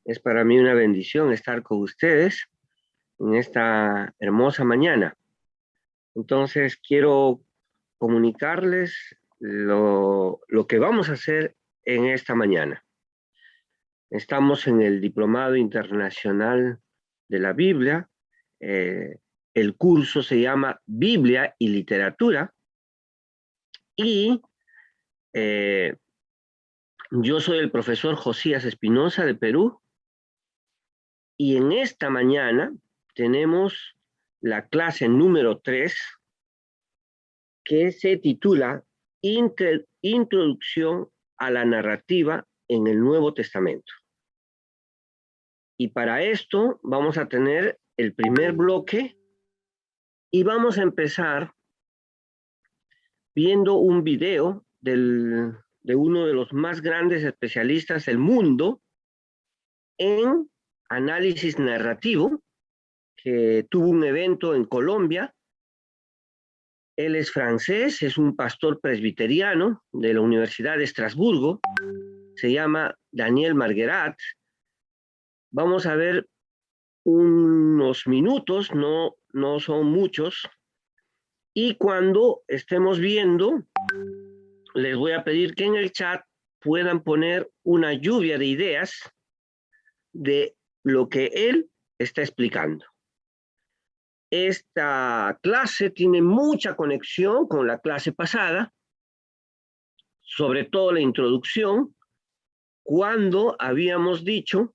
Es para mí una bendición estar con ustedes en esta hermosa mañana. Entonces, quiero comunicarles lo que vamos a hacer en esta mañana. Estamos en el Diplomado Internacional de la Biblia. El curso se llama Biblia y Literatura. Y yo soy el profesor Josías Espinosa de Perú. Y en esta mañana tenemos la clase número 3, que se titula Introducción a la narrativa en el Nuevo Testamento. Y para esto vamos a tener el primer bloque y vamos a empezar viendo un video de uno de los más grandes especialistas del mundo en análisis narrativo, que tuvo un evento en Colombia. Él es francés, es un pastor presbiteriano de la Universidad de Estrasburgo, se llama Daniel Marguerat. Vamos a ver unos minutos, no son muchos, y cuando estemos viendo, les voy a pedir que en el chat puedan poner una lluvia de ideas de lo que él está explicando. Esta clase tiene mucha conexión con la clase pasada, sobre todo la introducción, cuando habíamos dicho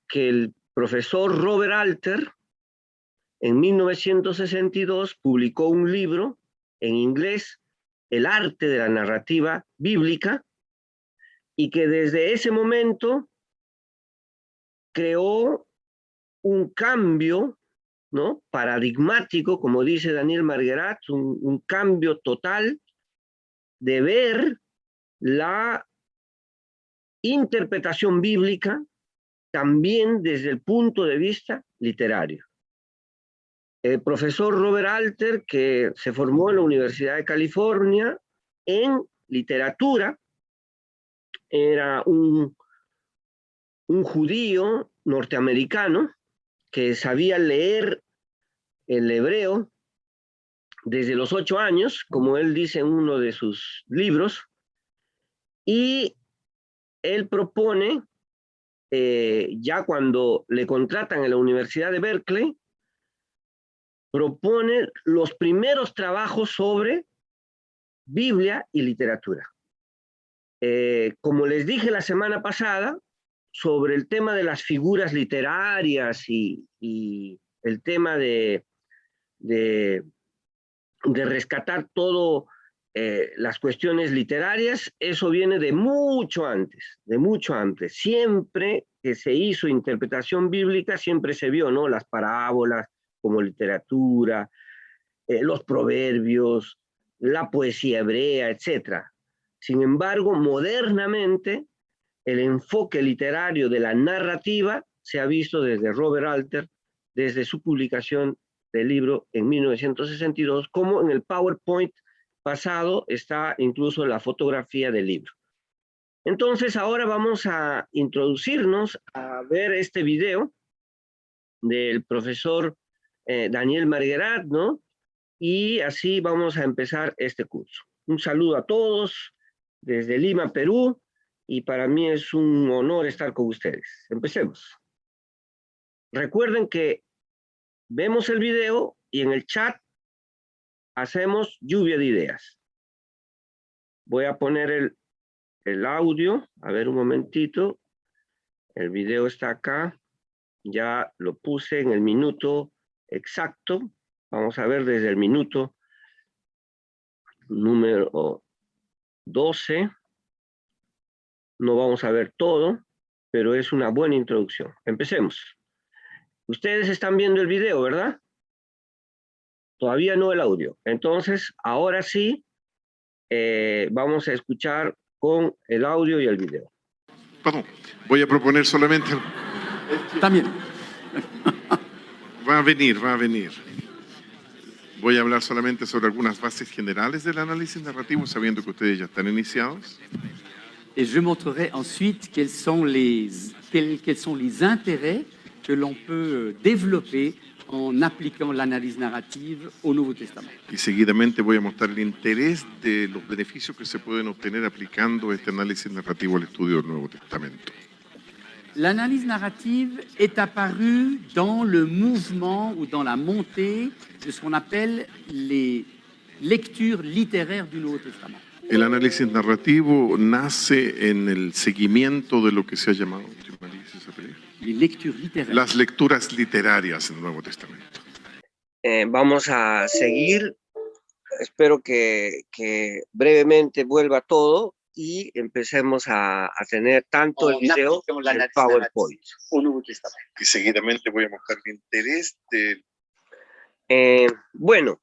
que el profesor Robert Alter en 1962 publicó un libro en inglés, El arte de la narrativa bíblica, y que desde ese momento creó un cambio, ¿no?, paradigmático, como dice Daniel Marguerat, un cambio total de ver la interpretación bíblica también desde el punto de vista literario. El profesor Robert Alter, que se formó en la Universidad de California en literatura, era un judío norteamericano que sabía leer el hebreo desde los 8 años, como él dice en uno de sus libros, y él propone, ya cuando le contratan en la Universidad de Berkeley, propone los primeros trabajos sobre Biblia y literatura. Como les dije la semana pasada, sobre el tema de las figuras literarias y el tema de rescatar todo las cuestiones literarias, eso viene de mucho antes, de mucho antes. Siempre que se hizo interpretación bíblica, siempre se vio, ¿no?, las parábolas como literatura, los proverbios, la poesía hebrea, etc. Sin embargo, modernamente, el enfoque literario de la narrativa se ha visto desde Robert Alter, desde su publicación del libro en 1962, como en el PowerPoint pasado está incluso la fotografía del libro. Entonces, ahora vamos a introducirnos a ver este video del profesor Daniel Marguerat, ¿no? Y así vamos a empezar este curso. Un saludo a todos desde Lima, Perú, y para mí es un honor estar con ustedes. Empecemos. Recuerden que vemos el video y en el chat hacemos lluvia de ideas. Voy a poner el audio, a ver un momentito. El video está acá, ya lo puse en el minuto exacto. Vamos a ver desde el minuto número 12. No vamos a ver todo, pero es una buena introducción. Empecemos. Ustedes están viendo el video, ¿verdad? Todavía no el audio. Entonces, ahora sí, vamos a escuchar con el audio y el video. Perdón, voy a proponer solamente... También. Va a venir. Voy a hablar solamente sobre algunas bases generales del análisis narrativo, sabiendo que ustedes ya están iniciados. Et je montrerai ensuite quels sont les intérêts que l'on peut développer en appliquant l'analyse narrative au Nouveau Testament. Y seguidamente voy a mostrar el interés de los beneficios que se pueden obtener aplicando este análisis narrativo al estudio del Nuevo Testamento. L'analyse narrative est apparue dans le mouvement ou dans la montée de ce qu'on appelle les lectures littéraires du Nouveau Testament. El análisis narrativo nace en el seguimiento de lo que se ha llamado Les lectures littéraires. las lecturas literarias en el Nuevo Testamento. Vamos a seguir. Espero que brevemente vuelva todo y empecemos a tener tanto el video como el PowerPoint. Y seguidamente voy a mostrar el interés de... Bueno,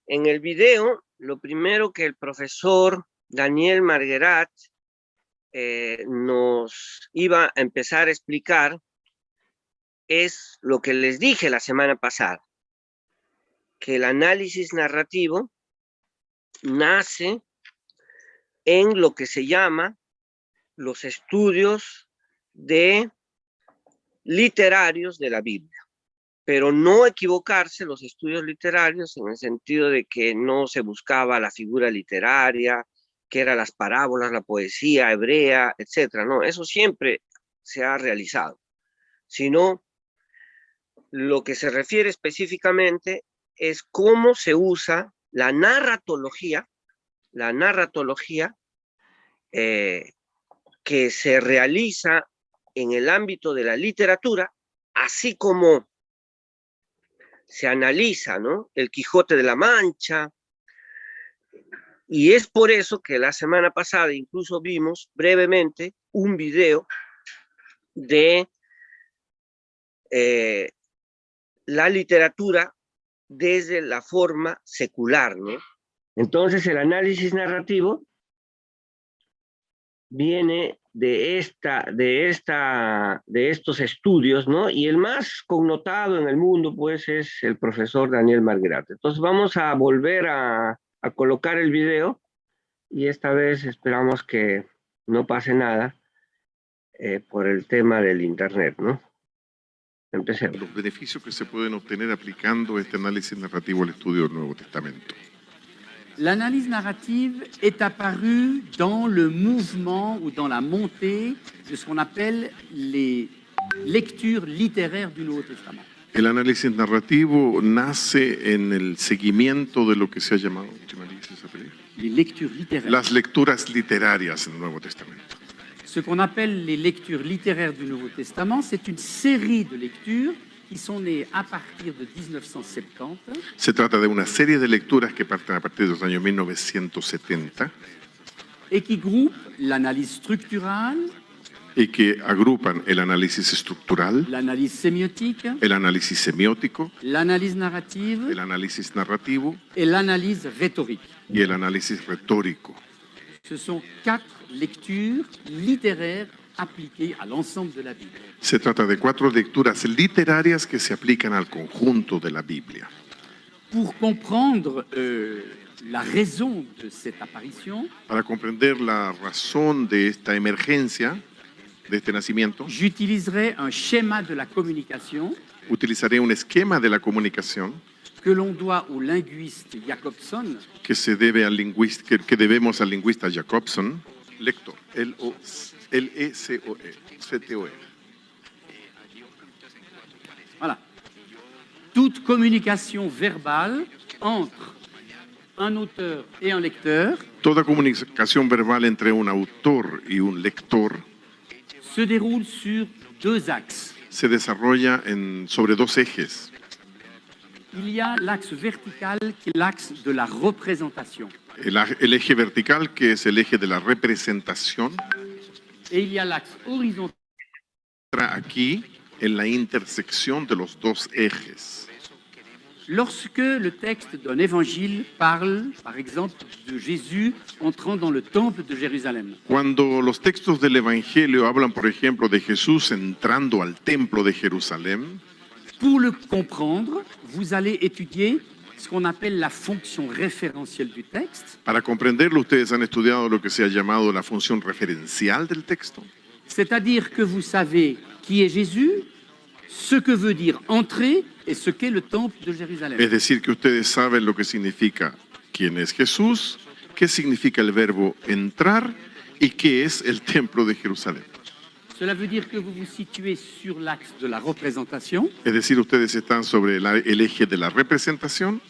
en el video, lo primero que el profesor Daniel Marguerat nos iba a empezar a explicar es lo que les dije la semana pasada, que el análisis narrativo nace en lo que se llama los estudios literarios de la Biblia. Pero no equivocarse los estudios literarios en el sentido de que no se buscaba la figura literaria, que eran las parábolas, la poesía hebrea, etcétera. No, eso siempre se ha realizado. Sino lo que se refiere específicamente es cómo se usa la narratología que se realiza en el ámbito de la literatura, así como se analiza, ¿no?, el Quijote de la Mancha, y es por eso que la semana pasada incluso vimos brevemente un video de la literatura desde la forma secular, ¿no? Entonces el análisis narrativo viene de estos estudios, ¿no? Y el más connotado en el mundo, pues, es el profesor Daniel Marguerat. Entonces vamos a volver a colocar el video y esta vez esperamos que no pase nada por el tema del internet, ¿no? Empecemos. Los beneficios que se pueden obtener aplicando este análisis narrativo al estudio del Nuevo Testamento. L'analyse narrative est apparue dans le mouvement ou dans la montée de ce qu'on appelle les lectures littéraires du Nouveau Testament. El análisis narrativo nace en el seguimiento de lo que se ha llamado Les lectures littéraires. las lecturas literarias en el Nuevo Testamento. Ce qu'on appelle les lectures littéraires du Nouveau Testament, c'est une série de lectures qui sont nées à partir de 1970. Se trata de una serie de lecturas que parten a partir de los años 1970 et qui groupent l'analyse structurale, y que agrupan el análisis estructural, l'analyse sémiotique, el análisis semiótico, l'analyse narrative el análisis narrativo et l'analyse rhétorique. y el análisis retórico. Ce sont 4 lectures littéraires appliquées à l'ensemble de la Bible. Se trata de 4 lecturas literarias que se aplican al conjunto de la Biblia. Pour comprendre la raison de cette apparition, Para comprender la razón de esta emergencia, de este nacimiento, j'utiliserai un schéma de la communication utilizaré un esquema de la comunicación que l'on doit au linguiste Jacobson, que se debe al que debemos al lingüista Jacobson, lector, L-E-C-O-E. Voilà. Toute communication verbale entre un auteur et un lecteur Toda comunicación verbal entre un autor y un lector se déroule sur 2 axes. se desarrolla sobre 2 ejes. Il y a l'axe vertical qui est l'axe de la représentation. El eje vertical, que es el eje de la representación, Et il y a l'axe horizontal aquí en la intersección de los 2 ejes. lorsque le texte d'un évangile parle, par exemple, de Jésus entrant dans le temple de Jérusalem. Cuando los textos del Evangelio hablan, por ejemplo, de Jesús entrando al templo de Jerusalén, Pour le comprendre, vous allez étudier ce qu'on appelle la fonction référentielle du texte. Para comprenderlo, ustedes han estudiado lo que se ha llamado la función referencial del texto. C'est-à-dire que vous savez qui est Jésus, ce que veut dire entrer et ce qu'est le temple de Jérusalem. Es decir, que ustedes saben lo que significa quién es Jesús, qué significa el verbo entrar y qué es el templo de Jerusalén. Cela veut dire que vous vous situez sur l'axe de la représentation Es decir, ustedes están sobre el eje de la representación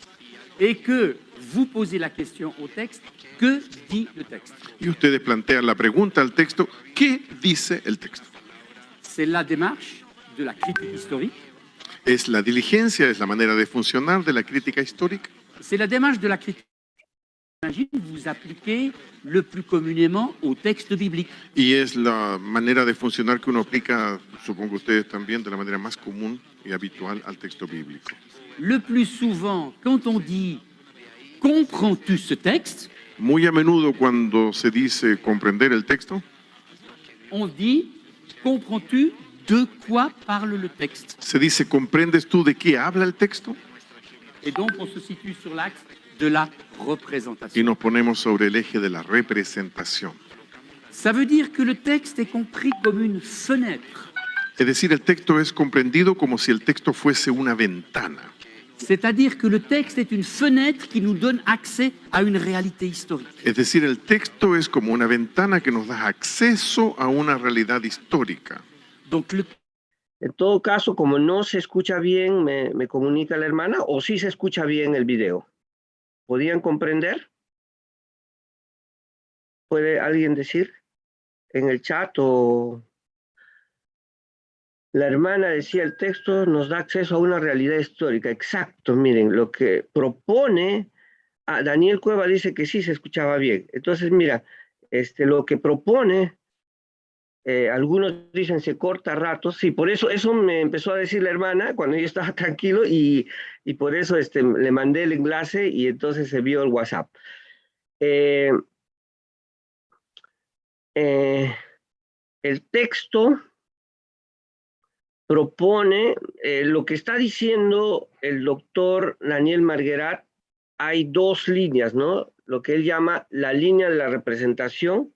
et que vous posez la question au texte, que dit le texte? y ustedes plantean la pregunta al texto, ¿qué dice el texto? C'est la démarche de la critique historique, Es la diligencia, es la manera de funcionar de la crítica histórica. c'est la démarche de la critique. J'imagine vous appliquez le plus communément au texte biblique. Y es la manera de funcionar que uno aplica, supongo ustedes también, de la manera más común y habitual al texto bíblico. Le plus souvent, quand on dit « comprends-tu ce texte ?», Muy a menudo cuando se dice comprender el texto, on dit « comprends-tu de quoi parle le texte ?» se dice ¿comprendes tú de qué habla el texto? Et donc, on se situe sur l'axe de la Y représentation. nos ponemos sobre el eje de la representación. Ça veut dire que le texte est compris comme une fenêtre, Es decir, el texto es comprendido como si el texto fuese una ventana. c'est-à-dire que le texte est une fenêtre qui nous donne accès à une réalité historique. Es decir, el texto es como una ventana que nos da acceso a una realidad histórica. Donc, le En todo caso, como no se escucha bien, me comunica la hermana, o sí se escucha bien el video. ¿Podían comprender? ¿Puede alguien decir en el chat o...? La hermana decía, el texto nos da acceso a una realidad histórica. Exacto, miren, lo que propone, Daniel Cueva dice que sí se escuchaba bien. Entonces, mira, lo que propone, algunos dicen se corta a ratos, sí, por eso me empezó a decir la hermana cuando yo estaba tranquilo y por eso le mandé el enlace y entonces se vio el WhatsApp. El texto propone lo que está diciendo el doctor Daniel Marguerat. Hay dos líneas, ¿no? Lo que él llama la línea de la representación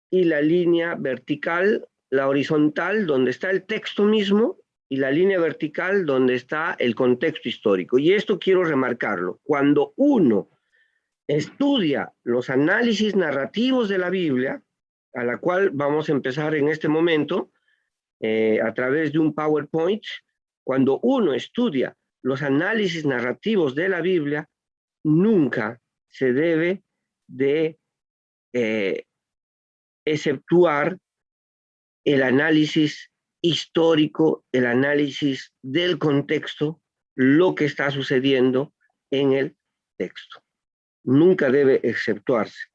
y la línea vertical, la horizontal, donde está el texto mismo, y la línea vertical, donde está el contexto histórico. Y esto quiero remarcarlo. Cuando uno estudia los análisis narrativos de la Biblia, a la cual vamos a empezar en este momento, a través de un PowerPoint, cuando uno estudia los análisis narrativos de la Biblia, nunca se debe de exceptuar el análisis histórico, el análisis del contexto, lo que está sucediendo en el texto. Nunca debe exceptuarse.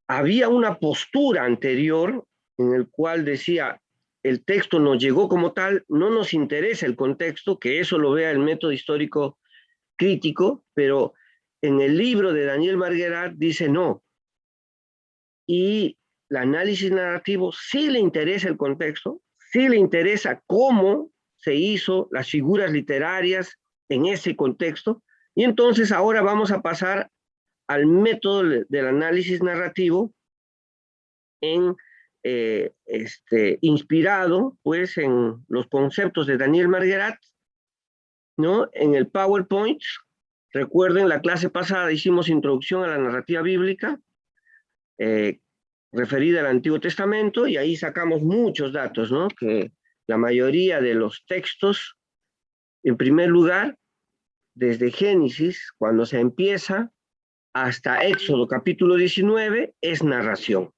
Había una postura anterior en el cual decía, el texto nos llegó como tal, no nos interesa el contexto, que eso lo vea el método histórico crítico, pero en el libro de Daniel Marguerat dice no. Y el análisis narrativo sí le interesa el contexto, sí le interesa cómo se hizo las figuras literarias en ese contexto, y entonces ahora vamos a pasar al método del análisis narrativo inspirado pues en los conceptos de Daniel Marguerat, ¿no? En el PowerPoint, recuerden la clase pasada hicimos introducción a la narrativa bíblica referida al Antiguo Testamento, y ahí sacamos muchos datos, ¿no? Que la mayoría de los textos, en primer lugar, desde Génesis, cuando se empieza, hasta Éxodo capítulo 19, es narración.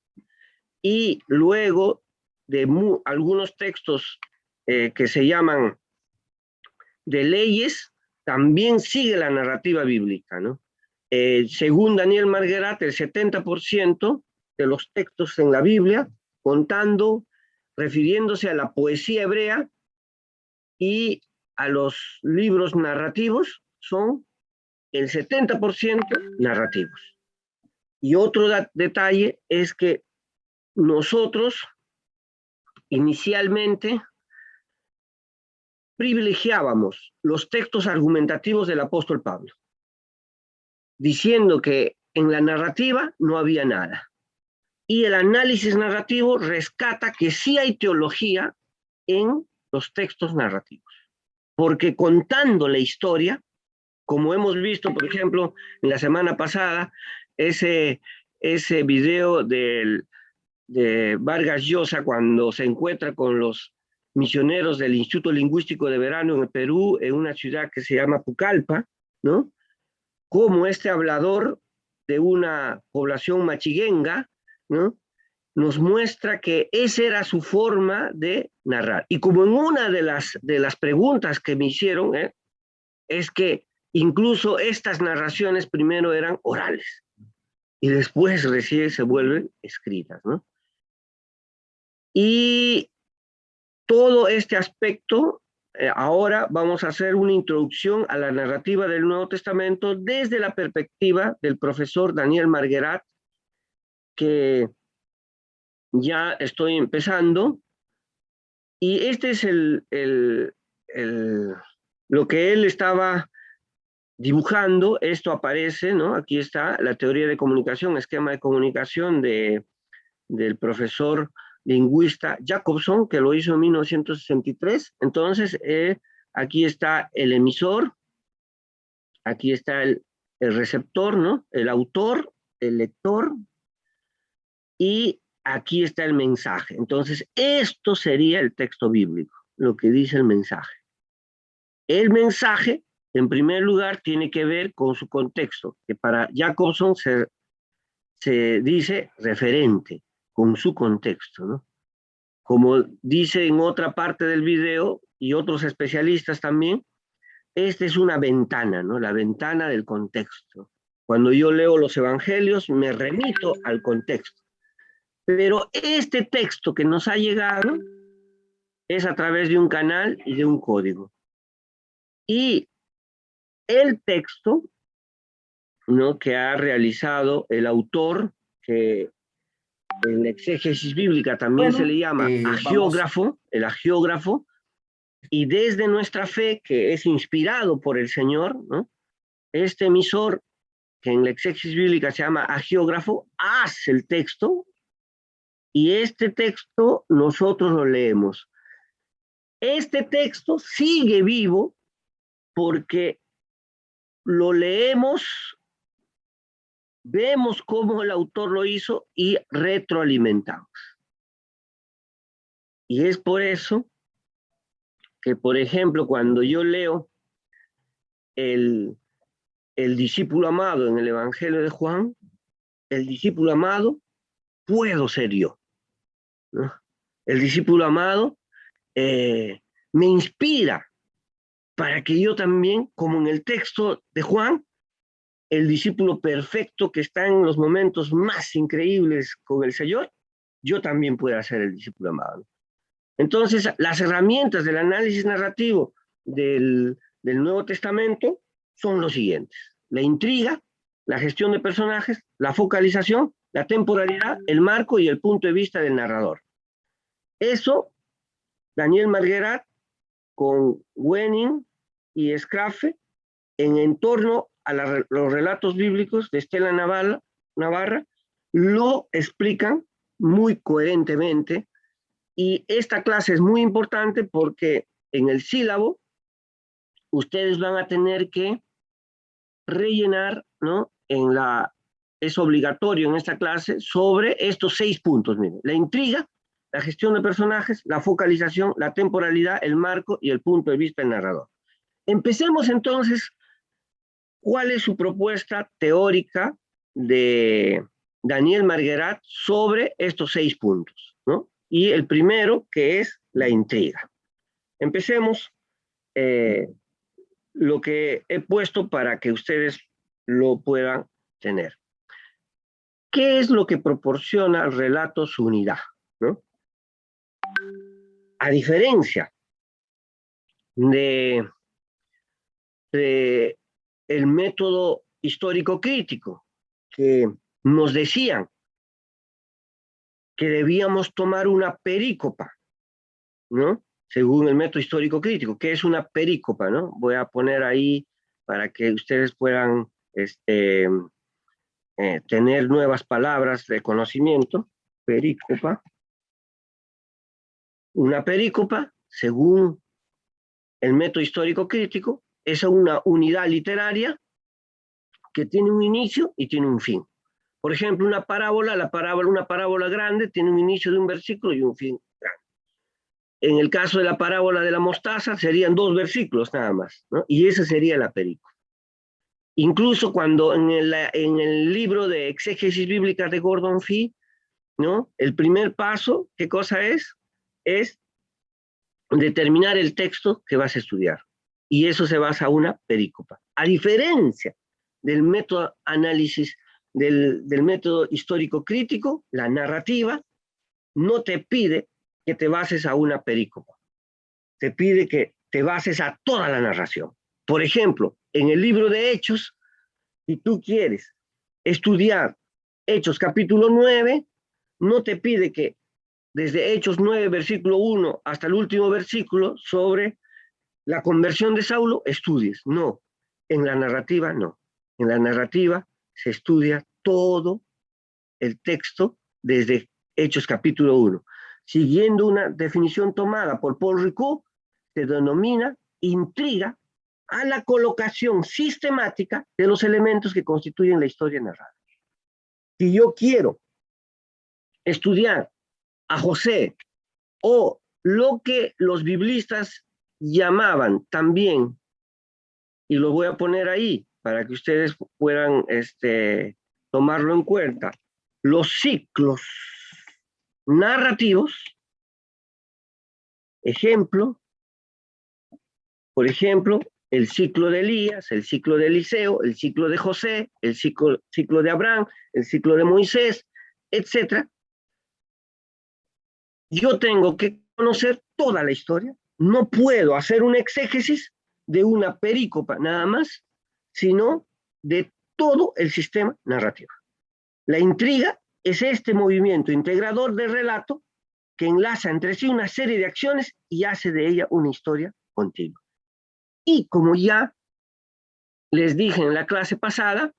Y luego de algunos textos que se llaman de leyes, también sigue la narrativa bíblica, ¿no? Según Daniel Marguerat, el 70% de los textos en la Biblia, refiriéndose a la poesía hebrea y a los libros narrativos, son el 70% narrativos. Y otro detalle es que nosotros inicialmente privilegiábamos los textos argumentativos del apóstol Pablo. diciendo que en la narrativa no había nada. Y el análisis narrativo rescata que sí hay teología en los textos narrativos. Porque contando la historia, como hemos visto, por ejemplo, en la semana pasada, ese video de Vargas Llosa cuando se encuentra con los misioneros del Instituto Lingüístico de Verano en el Perú, en una ciudad que se llama Pucallpa, ¿no? Como este hablador de una población machiguenga, ¿no? Nos muestra que esa era su forma de narrar. Y como en una de las preguntas que me hicieron, es que incluso estas narraciones primero eran orales y después recién se vuelven escritas, ¿no? Y todo este aspecto, ahora vamos a hacer una introducción a la narrativa del Nuevo Testamento desde la perspectiva del profesor Daniel Marguerat, que ya estoy empezando, y este es lo que él estaba dibujando. Esto aparece, ¿no? Aquí está la teoría de comunicación, esquema de comunicación del profesor lingüista Jacobson, que lo hizo en 1963. Entonces, aquí está el emisor, aquí está el receptor, ¿no? El autor, el lector, y aquí está el mensaje. Entonces, esto sería el texto bíblico, lo que dice el mensaje. El mensaje, en primer lugar, tiene que ver con su contexto, que para Jacobson se dice referente, con su contexto, ¿no? Como dice en otra parte del video, y otros especialistas también, esta es una ventana, ¿no? La ventana del contexto. Cuando yo leo los evangelios, me remito al contexto. Pero este texto que nos ha llegado es a través de un canal y de un código. Y el texto, ¿no?, que ha realizado el autor, que en la exégesis bíblica también se le llama agiógrafo, el agiógrafo, y desde nuestra fe, que es inspirado por el Señor, ¿no?, este emisor, que en la exégesis bíblica se llama agiógrafo, hace el texto, y este texto nosotros lo leemos. Este texto sigue vivo porque lo leemos, vemos cómo el autor lo hizo y retroalimentamos. Y es por eso que, por ejemplo, cuando yo leo el discípulo amado en el Evangelio de Juan, el discípulo amado puedo ser yo, ¿no? El discípulo amado me inspira para que yo también, como en el texto de Juan, el discípulo perfecto que está en los momentos más increíbles con el Señor, yo también pueda ser el discípulo amado. Entonces, las herramientas del análisis narrativo del Nuevo Testamento son los siguientes: la intriga, la gestión de personajes, la focalización, la temporalidad, el marco y el punto de vista del narrador. Eso, Daniel Marguerat, con Wenning y Scraffe, en torno a los relatos bíblicos de Stella Navarra, lo explican muy coherentemente. Y esta clase es muy importante porque en el sílabo ustedes van a tener que rellenar, ¿no? Es obligatorio en esta clase sobre estos 6 puntos. Miren: la intriga, la gestión de personajes, la focalización, la temporalidad, el marco y el punto de vista del narrador. Empecemos entonces. ¿Cuál es su propuesta teórica de Daniel Marguerat sobre estos 6 puntos, ¿no? Y el primero, que es la intriga. Empecemos lo que he puesto para que ustedes lo puedan tener. ¿Qué es lo que proporciona al relato su unidad, ¿no? A diferencia de el método histórico crítico, que nos decían que debíamos tomar una perícopa, ¿no? Según el método histórico crítico. ¿Qué es una perícopa, no? Voy a poner ahí para que ustedes puedan tener nuevas palabras de conocimiento. Perícopa. Una perícopa, según el método histórico crítico, es una unidad literaria que tiene un inicio y tiene un fin. Por ejemplo, una parábola grande tiene un inicio de un versículo y un fin grande. En el caso de la parábola de la mostaza serían 2 versículos nada más, ¿no? Y esa sería la perícopa. Incluso cuando en el libro de exégesis bíblica de Gordon Fee, ¿no? El primer paso, ¿qué cosa es? Es determinar el texto que vas a estudiar. Y eso se basa en una perícopa. A diferencia del método análisis, del método histórico crítico, la narrativa no te pide que te bases a una perícopa. Te pide que te bases a toda la narración. Por ejemplo, en el libro de Hechos, si tú quieres estudiar Hechos capítulo 9, no te pide que desde Hechos 9, versículo 1 hasta el último versículo sobre la conversión de Saulo estudies. No, en la narrativa no. En la narrativa se estudia todo el texto desde Hechos capítulo 1. Siguiendo una definición tomada por Paul Ricoeur, se denomina intriga a la colocación sistemática de los elementos que constituyen la historia narrada. Si yo quiero estudiar a José o lo que los biblistas llamaban también, y lo voy a poner ahí para que ustedes puedan tomarlo en cuenta, los ciclos narrativos, por ejemplo, el ciclo de Elías, el ciclo de Eliseo, el ciclo de José, el ciclo de Abraham, el ciclo de Moisés, etc. Yo tengo que conocer toda la historia. No puedo hacer un exégesis de una perícopa nada más, sino de todo el sistema narrativo. La intriga es este movimiento integrador del relato que enlaza entre sí una serie de acciones y hace de ella una historia continua. Y como ya les dije en la clase pasada,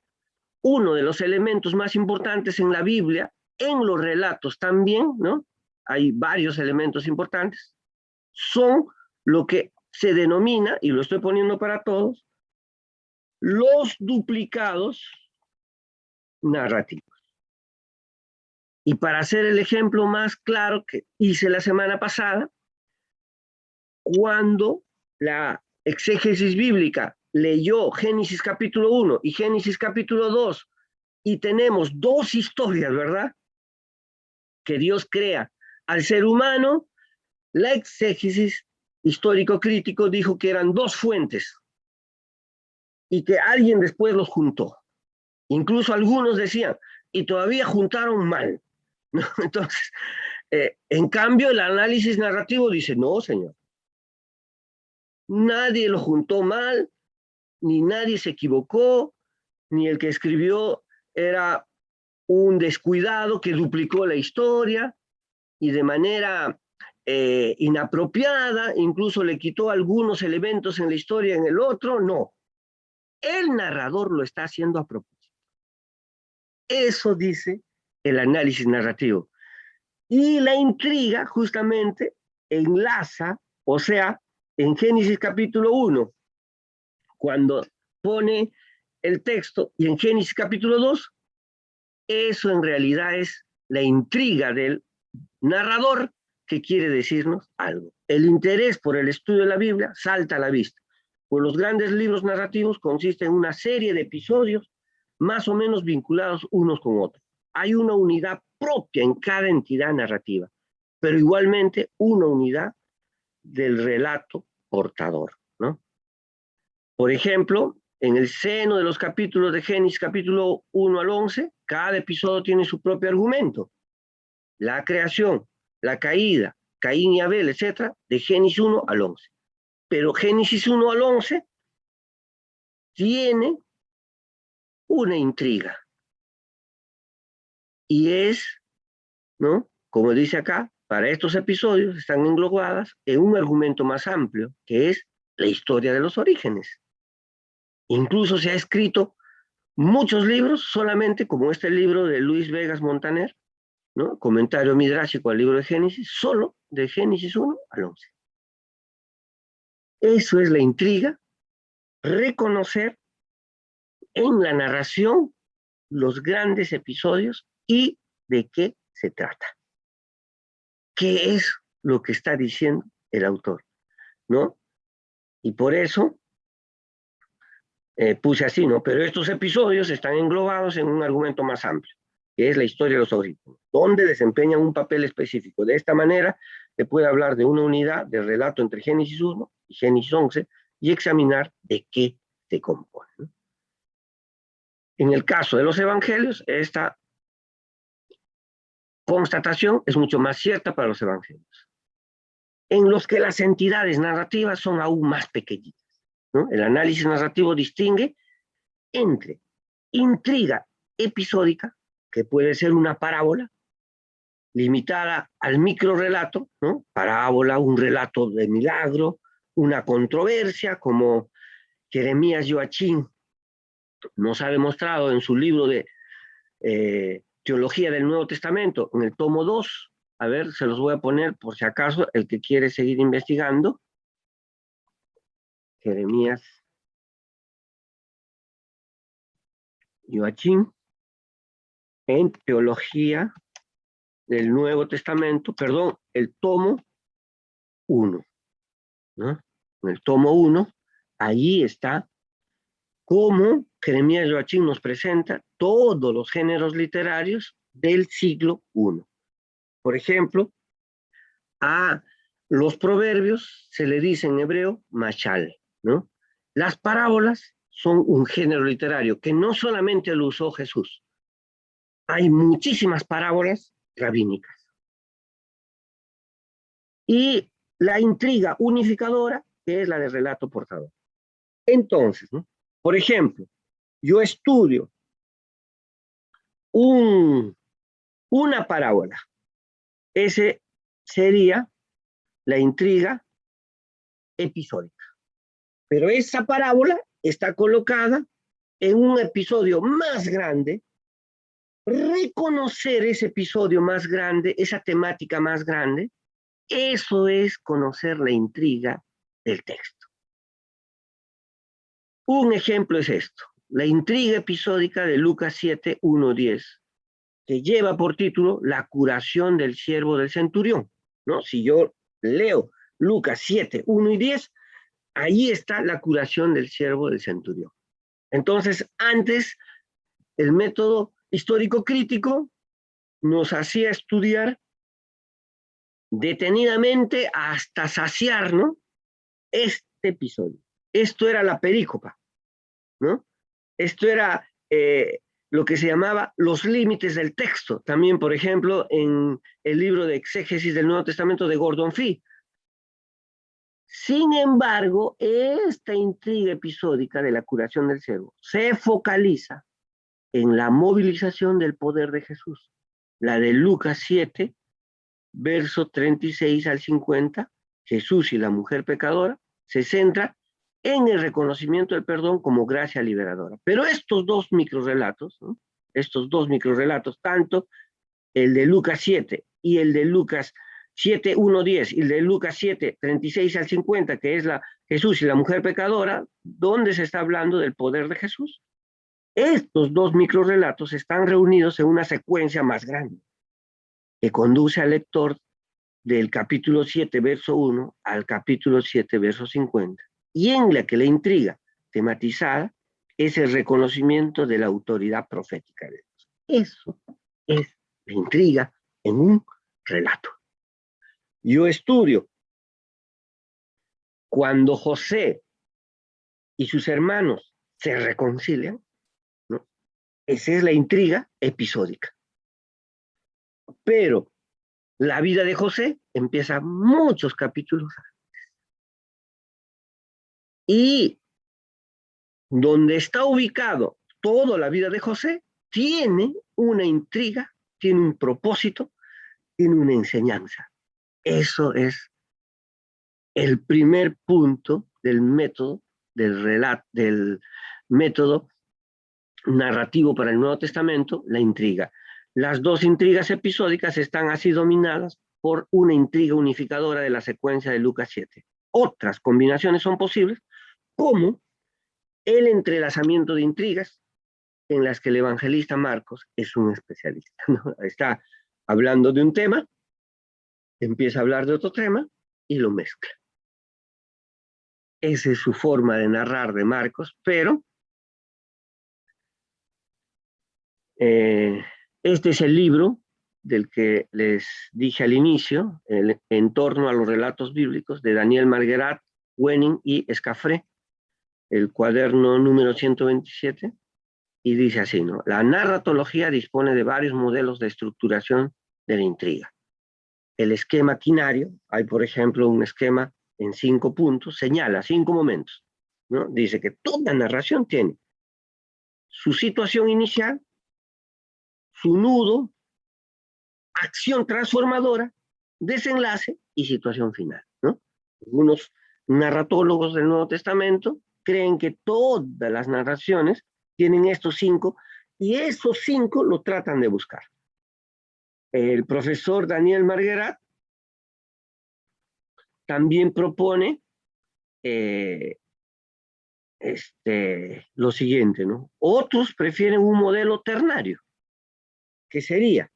uno de los elementos más importantes en la Biblia, en los relatos también, ¿no? Hay varios elementos importantes, son lo que se denomina, y lo estoy poniendo para todos, los duplicados narrativos. Y para hacer el ejemplo más claro que hice la semana pasada, cuando la exégesis bíblica leyó Génesis capítulo 1 y Génesis capítulo 2, y tenemos 2 historias, ¿verdad? Que Dios crea al ser humano, la exégesis histórico-crítico dijo que eran 2 fuentes y que alguien después los juntó. Incluso algunos decían, y todavía juntaron mal, ¿no? Entonces, en cambio, el análisis narrativo dice, no, señor, nadie lo juntó mal, ni nadie se equivocó, ni el que escribió era un descuidado que duplicó la historia y de manera inapropiada, incluso le quitó algunos elementos en la historia en el otro. No, el narrador lo está haciendo a propósito. Eso dice el análisis narrativo. Y la intriga justamente enlaza, o sea, en Génesis capítulo 1, cuando pone el texto, y en Génesis capítulo 2, eso en realidad es la intriga del narrador que quiere decirnos algo. El interés por el estudio de la Biblia salta a la vista. Pues los grandes libros narrativos consisten en una serie de episodios más o menos vinculados unos con otros. Hay una unidad propia en cada entidad narrativa, pero igualmente una unidad del relato portador, ¿no? Por ejemplo, en el seno de los capítulos de Génesis, capítulo 1 al 11, cada episodio tiene su propio argumento. La creación, la caída, Caín y Abel, etc., de Génesis 1 al 11. Pero Génesis 1 al 11 tiene una intriga. Y es, ¿no? Como dice acá, para estos episodios están englobadas en un argumento más amplio, que es la historia de los orígenes. Incluso se ha escrito muchos libros, solamente como este libro de Luis Vegas Montaner, ¿no? Comentario midrásico al libro de Génesis, solo de Génesis 1 al 11. Eso es la intriga, reconocer en la narración los grandes episodios y de qué se trata. ¿Qué es lo que está diciendo el autor? ¿No? Y por eso puse así, ¿no? Pero estos episodios están englobados en un argumento más amplio, que es la historia de los orígenes, donde desempeñan un papel específico. De esta manera, se puede hablar de una unidad de relato entre Génesis 1 y Génesis 11 y examinar de qué se compone, ¿no? En el caso de los evangelios, esta constatación es mucho más cierta para los evangelios, en los que las entidades narrativas son aún más pequeñitas, ¿no? El análisis narrativo distingue entre intriga episódica, que puede ser una parábola, limitada al microrelato, ¿no? Parábola, un relato de milagro, una controversia, como Jeremías Joachim nos ha demostrado en su libro de Teología del Nuevo Testamento, en el tomo 2. A ver, se los voy a poner por si acaso el que quiere seguir investigando. Jeremías Joachim, en Teología del Nuevo Testamento, perdón, el tomo 1, ¿no? En el tomo 1, allí está cómo Jeremías Joachim nos presenta todos los géneros literarios del siglo I. Por ejemplo, a los proverbios se le dice en hebreo mashal, ¿no? Las parábolas son un género literario que no solamente lo usó Jesús. Hay muchísimas parábolas rabínicas. Y la intriga unificadora, que es la de relato portador. Entonces, ¿no? Por ejemplo, yo estudio una parábola. Ese sería la intriga episódica. Pero esa parábola está colocada en un episodio más grande. Reconocer ese episodio más grande, esa temática más grande, eso es conocer la intriga del texto. Un ejemplo es esto, la intriga episódica de Lucas 7, 1, 10, que lleva por título La curación del siervo del centurión, ¿no? Si yo leo Lucas 7, 1 y 10, ahí está la curación del siervo del centurión. Entonces, antes, el método histórico crítico nos hacía estudiar detenidamente hasta saciar, ¿no? Este episodio. Esto era la perícopa, ¿no? Esto era lo que se llamaba los límites del texto. También, por ejemplo, en el libro de exégesis del Nuevo Testamento de Gordon Fee. Sin embargo, esta intriga episódica de la curación del siervo se focaliza en la movilización del poder de Jesús. La de Lucas 7, verso 36 al 50, Jesús y la mujer pecadora, se centra en el reconocimiento del perdón como gracia liberadora. Pero estos dos microrelatos, ¿no? Estos dos microrelatos, tanto el de Lucas 7 y el de Lucas 7, 1, 10, y el de Lucas 7, 36 al 50, que es la Jesús y la mujer pecadora, donde se está hablando del poder de Jesús. Estos dos microrelatos están reunidos en una secuencia más grande, que conduce al lector del capítulo 7, verso 1, al capítulo 7, verso 50, y en la que la intriga tematizada es el reconocimiento de la autoridad profética de Dios. Eso es la intriga en un relato. Yo estudio cuando José y sus hermanos se reconcilian, ¿no? Esa es la intriga episódica. Pero la vida de José empieza muchos capítulos antes. Y donde está ubicado toda la vida de José, tiene una intriga, tiene un propósito, tiene una enseñanza. Eso es el primer punto del método, del método narrativo para el Nuevo Testamento, la intriga. Las dos intrigas episódicas están así dominadas por una intriga unificadora de la secuencia de Lucas 7. Otras combinaciones son posibles, como el entrelazamiento de intrigas, en las que el evangelista Marcos es un especialista, ¿no? Está hablando de un tema, empieza a hablar de otro tema y lo mezcla. Esa es su forma de narrar de Marcos, pero este es el libro del que les dije al inicio, en torno a los relatos bíblicos, de Daniel Marguerat, Wenning y Escafré, el cuaderno número 127, y dice así, ¿no? La narratología dispone de varios modelos de estructuración de la intriga. El esquema quinario, hay por ejemplo un esquema en 5 puntos, señala 5 momentos, ¿no? Dice que toda narración tiene su situación inicial, su nudo, acción transformadora, desenlace y situación final, ¿no? Algunos narratólogos del Nuevo Testamento creen que todas las narraciones tienen estos 5 y esos 5 lo tratan de buscar. El profesor Daniel Marguerat también propone lo siguiente, ¿no? Otros prefieren un modelo ternario, que sería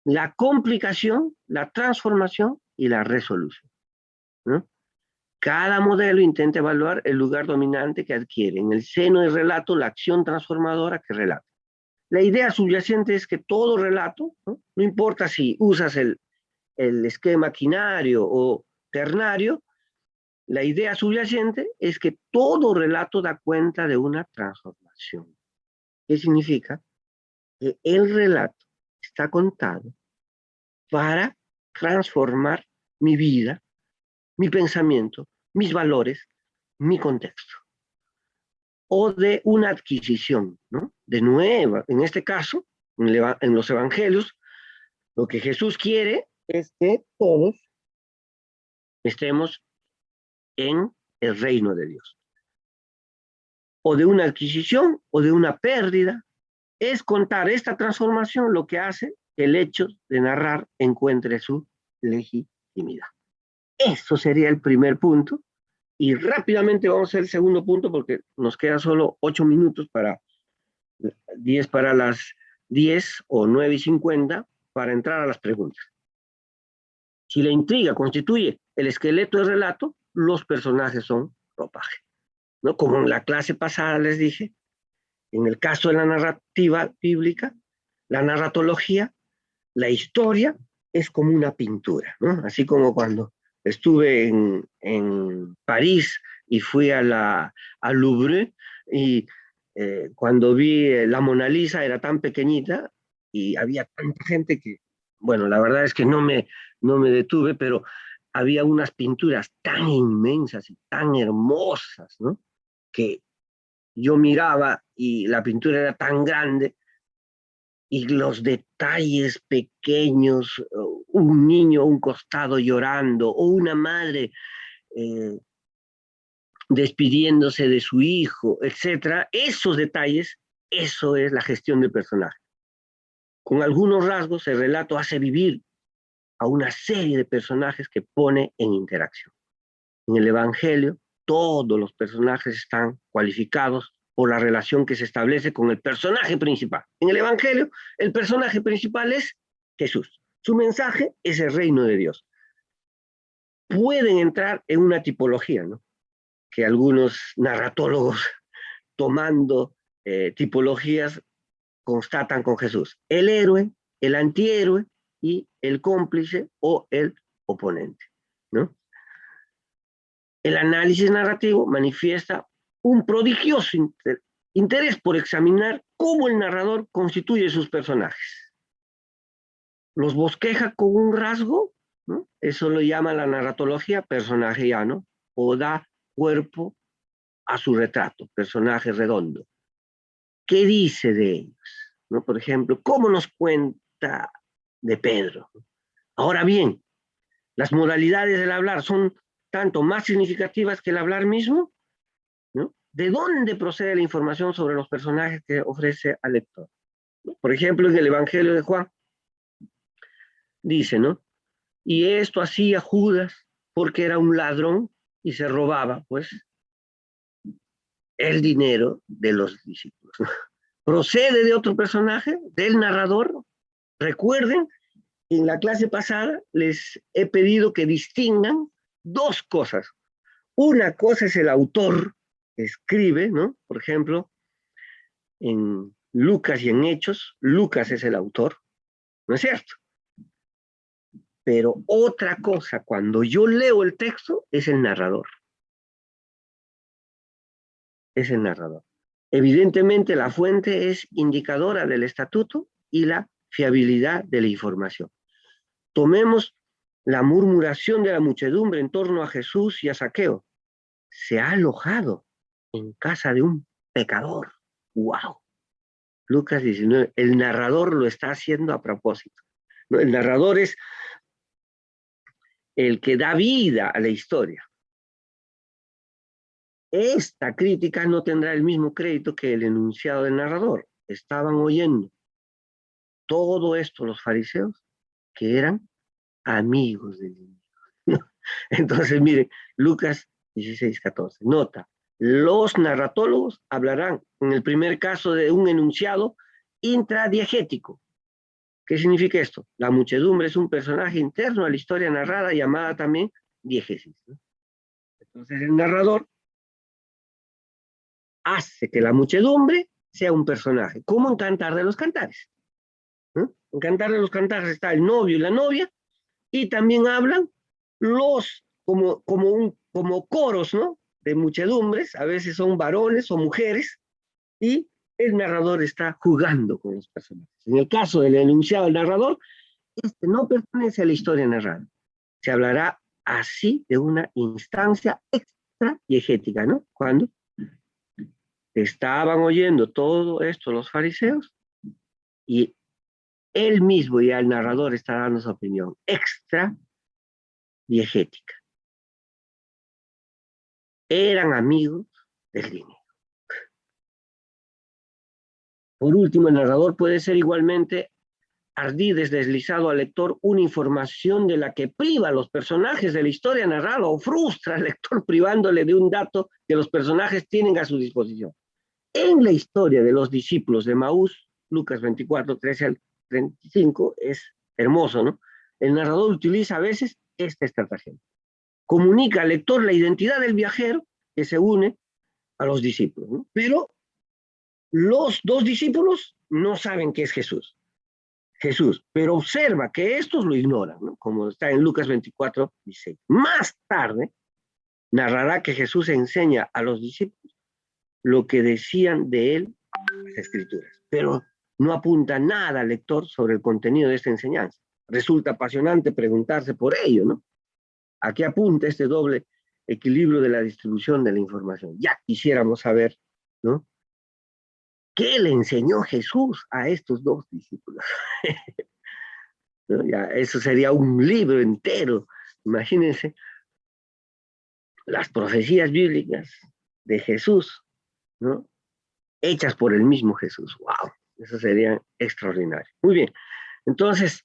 la complicación, la transformación y la resolución, ¿no? Cada modelo intenta evaluar el lugar dominante que adquiere en el seno del relato la acción transformadora que relata. La idea subyacente es que todo relato, no importa si usas el esquema quinario o ternario, la idea subyacente es que todo relato da cuenta de una transformación. ¿Qué significa? Que el relato está contado para transformar mi vida, mi pensamiento, mis valores, mi contexto. O de una adquisición, ¿no? De nueva, en este caso, en los evangelios, lo que Jesús quiere es que todos estemos en el reino de Dios. O de una adquisición o de una pérdida, es contar esta transformación lo que hace que el hecho de narrar encuentre su legitimidad. Eso sería el primer punto. Y rápidamente vamos a hacer el segundo punto porque nos queda solo 8 minutos para 10 para las 10 o 9:50 para entrar a las preguntas. Si la intriga constituye el esqueleto del relato, los personajes son ropaje, ¿no? Como en la clase pasada les dije, en el caso de la narrativa bíblica, la narratología, la historia es como una pintura, ¿no? Así como cuando estuve en París y fui al Louvre y cuando vi la Mona Lisa era tan pequeñita y había tanta gente que, bueno, la verdad es que no me detuve, pero había unas pinturas tan inmensas y tan hermosas, ¿no? Que yo miraba y la pintura era tan grande y los detalles pequeños, un niño a un costado llorando o una madre despidiéndose de su hijo, etcétera, esos detalles, eso es la gestión del personaje. Con algunos rasgos, el relato hace vivir a una serie de personajes que pone en interacción. En el Evangelio, todos los personajes están cualificados por la relación que se establece con el personaje principal. En el Evangelio, el personaje principal es Jesús. Su mensaje es el reino de Dios. Pueden entrar en una tipología, ¿no? Que algunos narratólogos, tomando tipologías, constatan con Jesús. El héroe, el antihéroe y el cómplice o el oponente, ¿no? El análisis narrativo manifiesta un prodigioso interés por examinar cómo el narrador constituye sus personajes. Los bosqueja con un rasgo, ¿no? Eso lo llama la narratología personajiano, o da cuerpo a su retrato, personaje redondo. ¿Qué dice de ellos? ¿No? Por ejemplo, ¿cómo nos cuenta de Pedro? Ahora bien, las modalidades del hablar son tanto más significativas que el hablar mismo, ¿no? ¿De dónde procede la información sobre los personajes que ofrece al lector? Por ejemplo, en el Evangelio de Juan, dice, ¿no? Y esto hacía Judas porque era un ladrón y se robaba, pues, el dinero de los discípulos. Procede de otro personaje, del narrador. Recuerden, en la clase pasada les he pedido que distingan dos cosas. Una cosa es el autor que escribe, ¿no? Por ejemplo, en Lucas y en Hechos, Lucas es el autor, ¿no es cierto? Pero otra cosa, cuando yo leo el texto, es el narrador. Es el narrador. Evidentemente, la fuente es indicadora del estatuto y la fiabilidad de la información. Tomemos la murmuración de la muchedumbre en torno a Jesús y a Zaqueo. Se ha alojado en casa de un pecador. ¡Wow! Lucas 19. El narrador lo está haciendo a propósito. ¿No? El narrador es el que da vida a la historia. Esta crítica no tendrá el mismo crédito que el enunciado del narrador. Estaban oyendo todo esto los fariseos, que eran amigos del niño. Entonces, miren, Lucas 16:14. Nota, los narratólogos hablarán, en el primer caso, de un enunciado intradiegético. ¿Qué significa esto? La muchedumbre es un personaje interno a la historia narrada, llamada también diégesis, ¿no? Entonces, el narrador hace que la muchedumbre sea un personaje, como en Cantar de los Cantares. ¿No? En Cantar de los Cantares está el novio y la novia, y también hablan los, como coros, ¿no? De muchedumbres, a veces son varones o mujeres, y el narrador está jugando con los personajes. En el caso del enunciado del narrador, este no pertenece a la historia narrada. Se hablará así de una instancia extra diegética, ¿no? Cuando estaban oyendo todo esto los fariseos y él mismo y el narrador está dando su opinión extra diegética. Eran amigos del dinero. Por último, el narrador puede ser igualmente ardides deslizado al lector una información de la que priva a los personajes de la historia narrada o frustra al lector privándole de un dato que los personajes tienen a su disposición. En la historia de los discípulos de Maús, Lucas 24, 13 al 35, es hermoso, ¿no? El narrador utiliza a veces esta estrategia. Comunica al lector la identidad del viajero que se une a los discípulos, ¿no? Pero los dos discípulos no saben que es Jesús, pero observa que estos lo ignoran, ¿no? Como está en Lucas 24, 16. Más tarde, narrará que Jesús enseña a los discípulos lo que decían de él las Escrituras, pero no apunta nada al lector sobre el contenido de esta enseñanza. Resulta apasionante preguntarse por ello, ¿no? ¿A qué apunta este doble equilibrio de la distribución de la información? Ya quisiéramos saber, ¿no? ¿Qué le enseñó Jesús a estos dos discípulos? ¿No? Ya, eso sería un libro entero. Imagínense las profecías bíblicas de Jesús, ¿no? Hechas por el mismo Jesús. ¡Wow! Eso sería extraordinario. Muy bien. Entonces,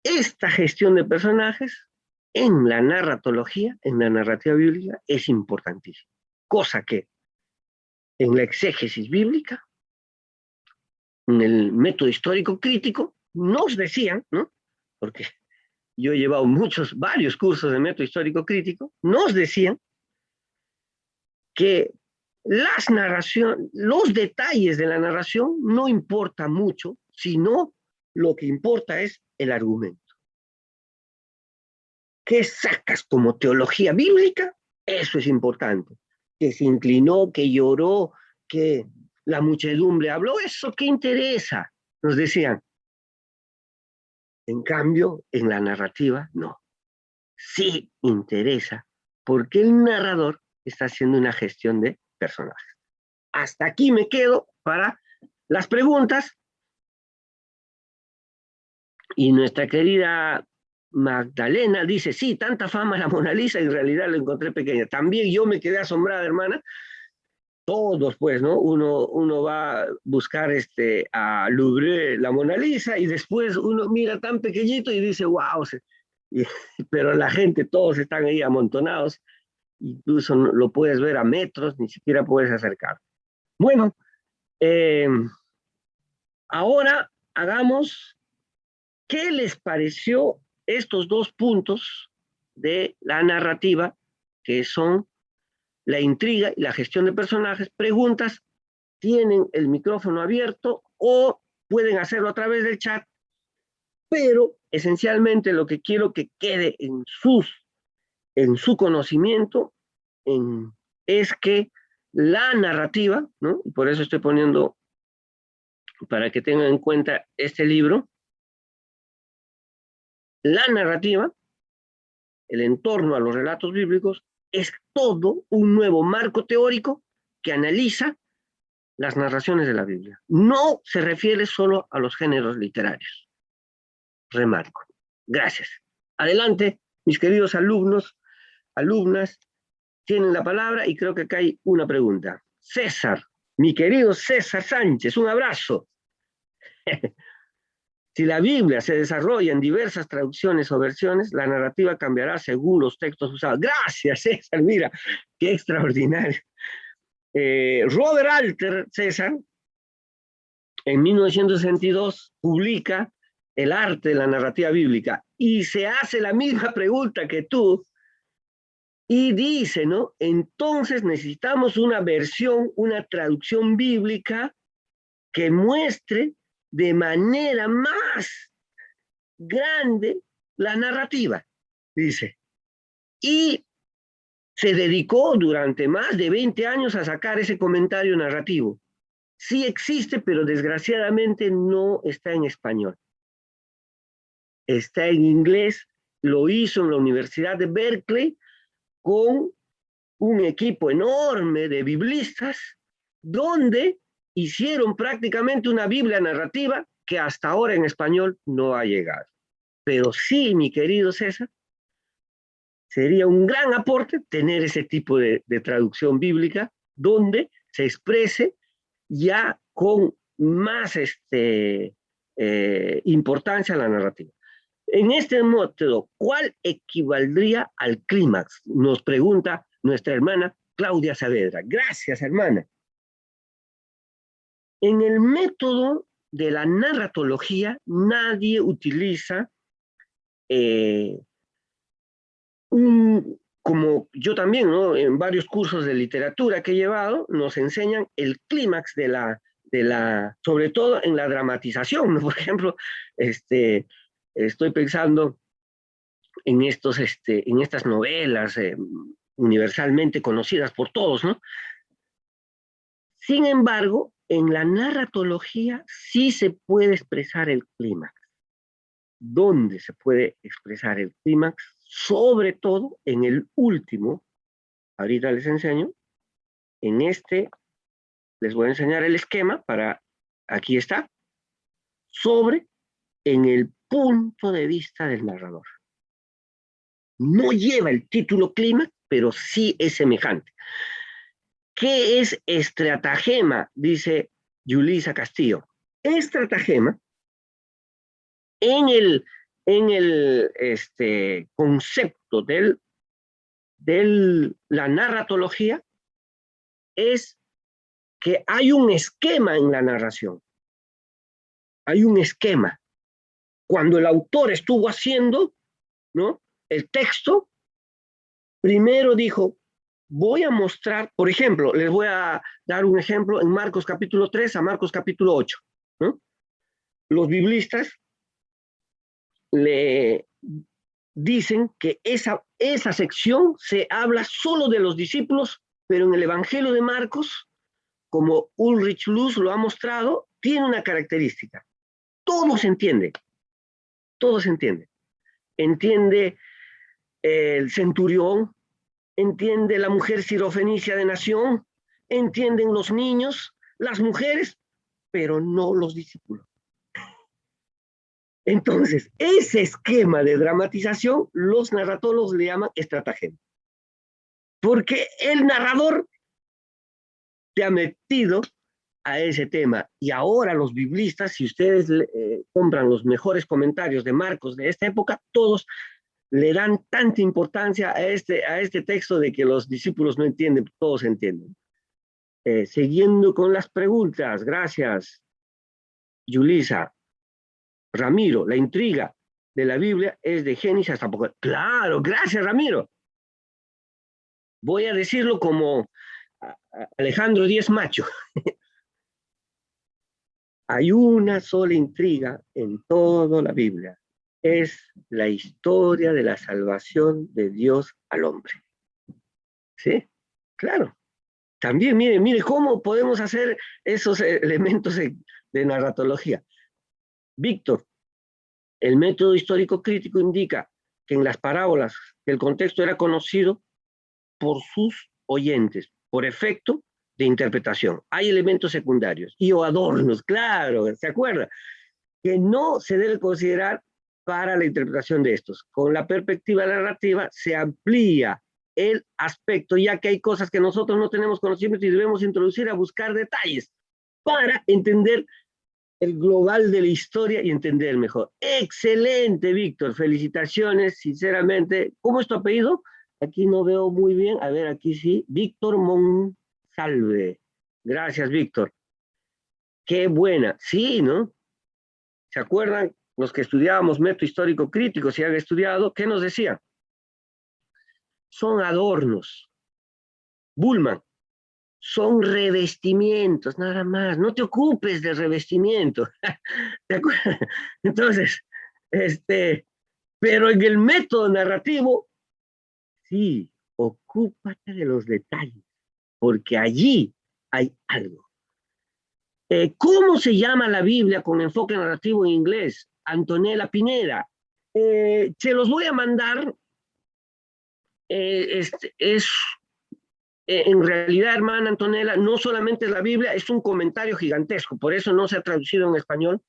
esta gestión de personajes en la narratología, en la narrativa bíblica, es importantísima. Cosa que en la exégesis bíblica, en el método histórico crítico, nos decían, ¿no? Porque yo he llevado varios cursos de método histórico crítico, nos decían que los detalles de la narración no importan mucho, sino lo que importa es el argumento. ¿Qué sacas como teología bíblica? Eso es importante. Que se inclinó, que lloró, que la muchedumbre habló, ¿eso qué interesa? Nos decían. En cambio, en la narrativa, no. Sí interesa, porque el narrador está haciendo una gestión de personajes. Hasta aquí me quedo para las preguntas. Y nuestra querida Magdalena dice, sí, tanta fama la Mona Lisa, en realidad la encontré pequeña. También yo me quedé asombrada, hermana. todos, pues, ¿no? Uno va a buscar a Louvre, la Mona Lisa, y después uno mira tan pequeñito y dice, wow, pero la gente, todos están ahí amontonados, incluso lo puedes ver a metros, ni siquiera puedes acercar. Bueno, ahora hagamos, ¿qué les pareció estos dos puntos de la narrativa, que son la intriga y la gestión de personajes? Preguntas, tienen el micrófono abierto o pueden hacerlo a través del chat, pero esencialmente lo que quiero que quede en su conocimiento es que la narrativa, ¿no? Y por eso estoy poniendo, para que tengan en cuenta este libro, la narrativa, el entorno a los relatos bíblicos, es todo un nuevo marco teórico que analiza las narraciones de la Biblia. No se refiere solo a los géneros literarios. Remarco. Gracias. Adelante, mis queridos alumnos, alumnas, tienen la palabra y creo que acá hay una pregunta. César, mi querido César Sánchez, un abrazo. Si la Biblia se desarrolla en diversas traducciones o versiones, la narrativa cambiará según los textos usados. Gracias, César, mira, qué extraordinario. Robert Alter, César, en 1962 publica El arte de la narrativa bíblica y se hace la misma pregunta que tú y dice, ¿no? Entonces necesitamos una versión, una traducción bíblica que muestre de manera más grande la narrativa, dice. Y se dedicó durante más de 20 años a sacar ese comentario narrativo. Sí existe, pero desgraciadamente no está en español. Está en inglés, lo hizo en la Universidad de Berkeley con un equipo enorme de biblistas, donde hicieron prácticamente una Biblia narrativa que hasta ahora en español no ha llegado. Pero sí, mi querido César, sería un gran aporte tener ese tipo de traducción bíblica donde se exprese ya con más importancia la narrativa. En este método, ¿cuál equivaldría al clímax? Nos pregunta nuestra hermana Claudia Saavedra. Gracias, hermana. En el método de la narratología, nadie utiliza como yo también, ¿no? En varios cursos de literatura que he llevado, nos enseñan el clímax sobre todo en la dramatización, ¿no? Por ejemplo, estoy pensando en estas novelas universalmente conocidas por todos, ¿no? Sin embargo, en la narratología sí se puede expresar el clímax. ¿Dónde se puede expresar el clímax? Sobre todo en el último, ahorita les enseño, les voy a enseñar el esquema aquí está, en el punto de vista del narrador. No lleva el título clímax, pero sí es semejante. ¿Qué es estratagema? Dice Yulisa Castillo. Estratagema, en el concepto de la narratología, es que hay un esquema en la narración. Hay un esquema. Cuando el autor estuvo haciendo, ¿no?, el texto, primero dijo, voy a mostrar, por ejemplo, les voy a dar un ejemplo en Marcos capítulo 3 a Marcos capítulo 8, ¿no? Los biblistas le dicen que esa sección se habla solo de los discípulos, pero en el Evangelio de Marcos, como Ulrich Luz lo ha mostrado, tiene una característica. Todo se entiende. Todo se entiende. Entiende el centurión, entiende la mujer sirofenicia de Nación, entienden los niños, las mujeres, pero no los discípulos. Entonces, ese esquema de dramatización, los narratólogos le llaman estratagema. Porque el narrador se ha metido a ese tema. Y ahora los biblistas, si ustedes compran los mejores comentarios de Marcos de esta época, todos le dan tanta importancia a este texto de que los discípulos no entienden, todos entienden. Siguiendo con las preguntas, gracias, Yulisa. Ramiro, la intriga de la Biblia es de Génesis hasta Apocalipsis. Claro, gracias, Ramiro. Voy a decirlo como Alejandro Díez Macho. Hay una sola intriga en toda la Biblia. Es la historia de la salvación de Dios al hombre. ¿Sí? Claro. También, mire cómo podemos hacer esos elementos de narratología. Víctor, el método histórico crítico indica que en las parábolas el contexto era conocido por sus oyentes, por efecto de interpretación. Hay elementos secundarios y o adornos, claro, ¿se acuerda? Que no se debe considerar para la interpretación de estos. Con la perspectiva narrativa se amplía el aspecto, ya que hay cosas que nosotros no tenemos conocimiento y debemos introducir a buscar detalles para entender el global de la historia y entender mejor. Excelente, Víctor, felicitaciones, sinceramente. ¿Cómo es tu apellido? Aquí no veo muy bien, a ver, aquí sí, Víctor Monsalve. Gracias, Víctor. Qué buena, sí, ¿no? ¿Se acuerdan los que estudiábamos método histórico crítico, si han estudiado, qué nos decían? Son adornos. Bullman, son revestimientos, nada más. No te ocupes de revestimiento. ¿Te acuerdas? Entonces, pero en el método narrativo, sí, ocúpate de los detalles, porque allí hay algo. ¿Cómo se llama la Biblia con enfoque narrativo en inglés? Antonella Pineda. Se los voy a mandar. En realidad, hermana Antonella, no solamente es la Biblia, es un comentario gigantesco, por eso no se ha traducido en español.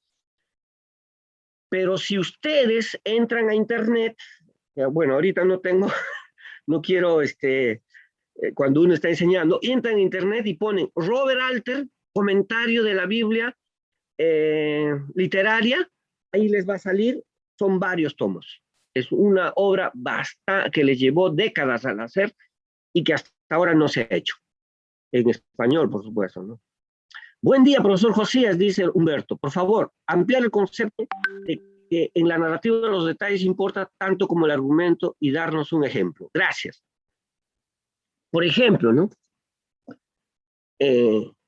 Pero si ustedes entran a internet, bueno, ahorita no tengo, no quiero, cuando uno está enseñando, entran a internet y ponen Robert Alter, comentario de la Biblia literaria, ahí les va a salir, son varios tomos. Es una obra que les llevó décadas al hacer y que hasta ahora no se ha hecho. En español, por supuesto, ¿no? Buen día, profesor Josías, dice Humberto. Por favor, ampliar el concepto de que en la narrativa de los detalles importa tanto como el argumento y darnos un ejemplo. Gracias. Por ejemplo, ¿no?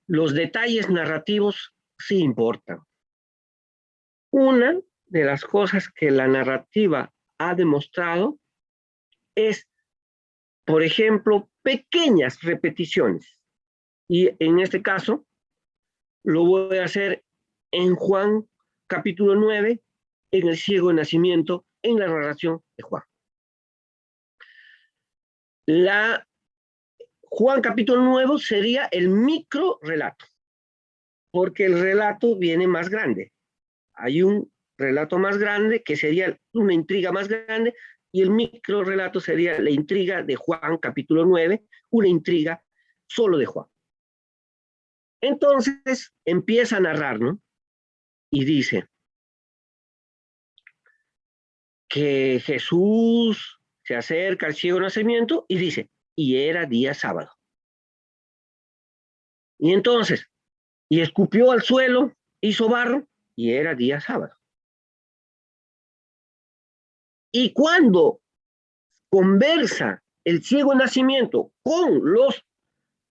Los detalles narrativos sí importan. Una de las cosas que la narrativa ha demostrado es, por ejemplo, pequeñas repeticiones. Y en este caso, lo voy a hacer en Juan capítulo 9, en el ciego de nacimiento, en la narración de Juan. Juan capítulo 9 sería el micro relato, porque el relato viene más grande. Hay un relato más grande que sería una intriga más grande y el micro relato sería la intriga de Juan capítulo 9, una intriga solo de Juan. Entonces empieza a narrar, ¿no? Y dice que Jesús se acerca al ciego nacimiento y dice, y era día sábado. Y entonces, y escupió al suelo, hizo barro, y era día sábado. Y cuando conversa el ciego nacimiento con los,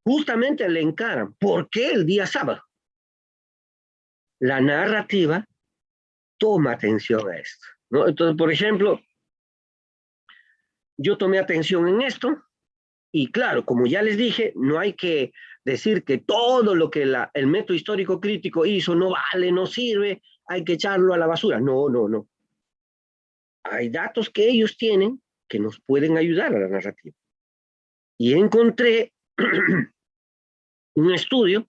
justamente le encaran, ¿por qué el día sábado? La narrativa toma atención a esto, ¿no? Entonces, por ejemplo, yo tomé atención en esto, y claro, como ya les dije, no hay que decir que todo lo que el método histórico crítico hizo no vale, no sirve, hay que echarlo a la basura. No, no, no. Hay datos que ellos tienen que nos pueden ayudar a la narrativa. Y encontré un estudio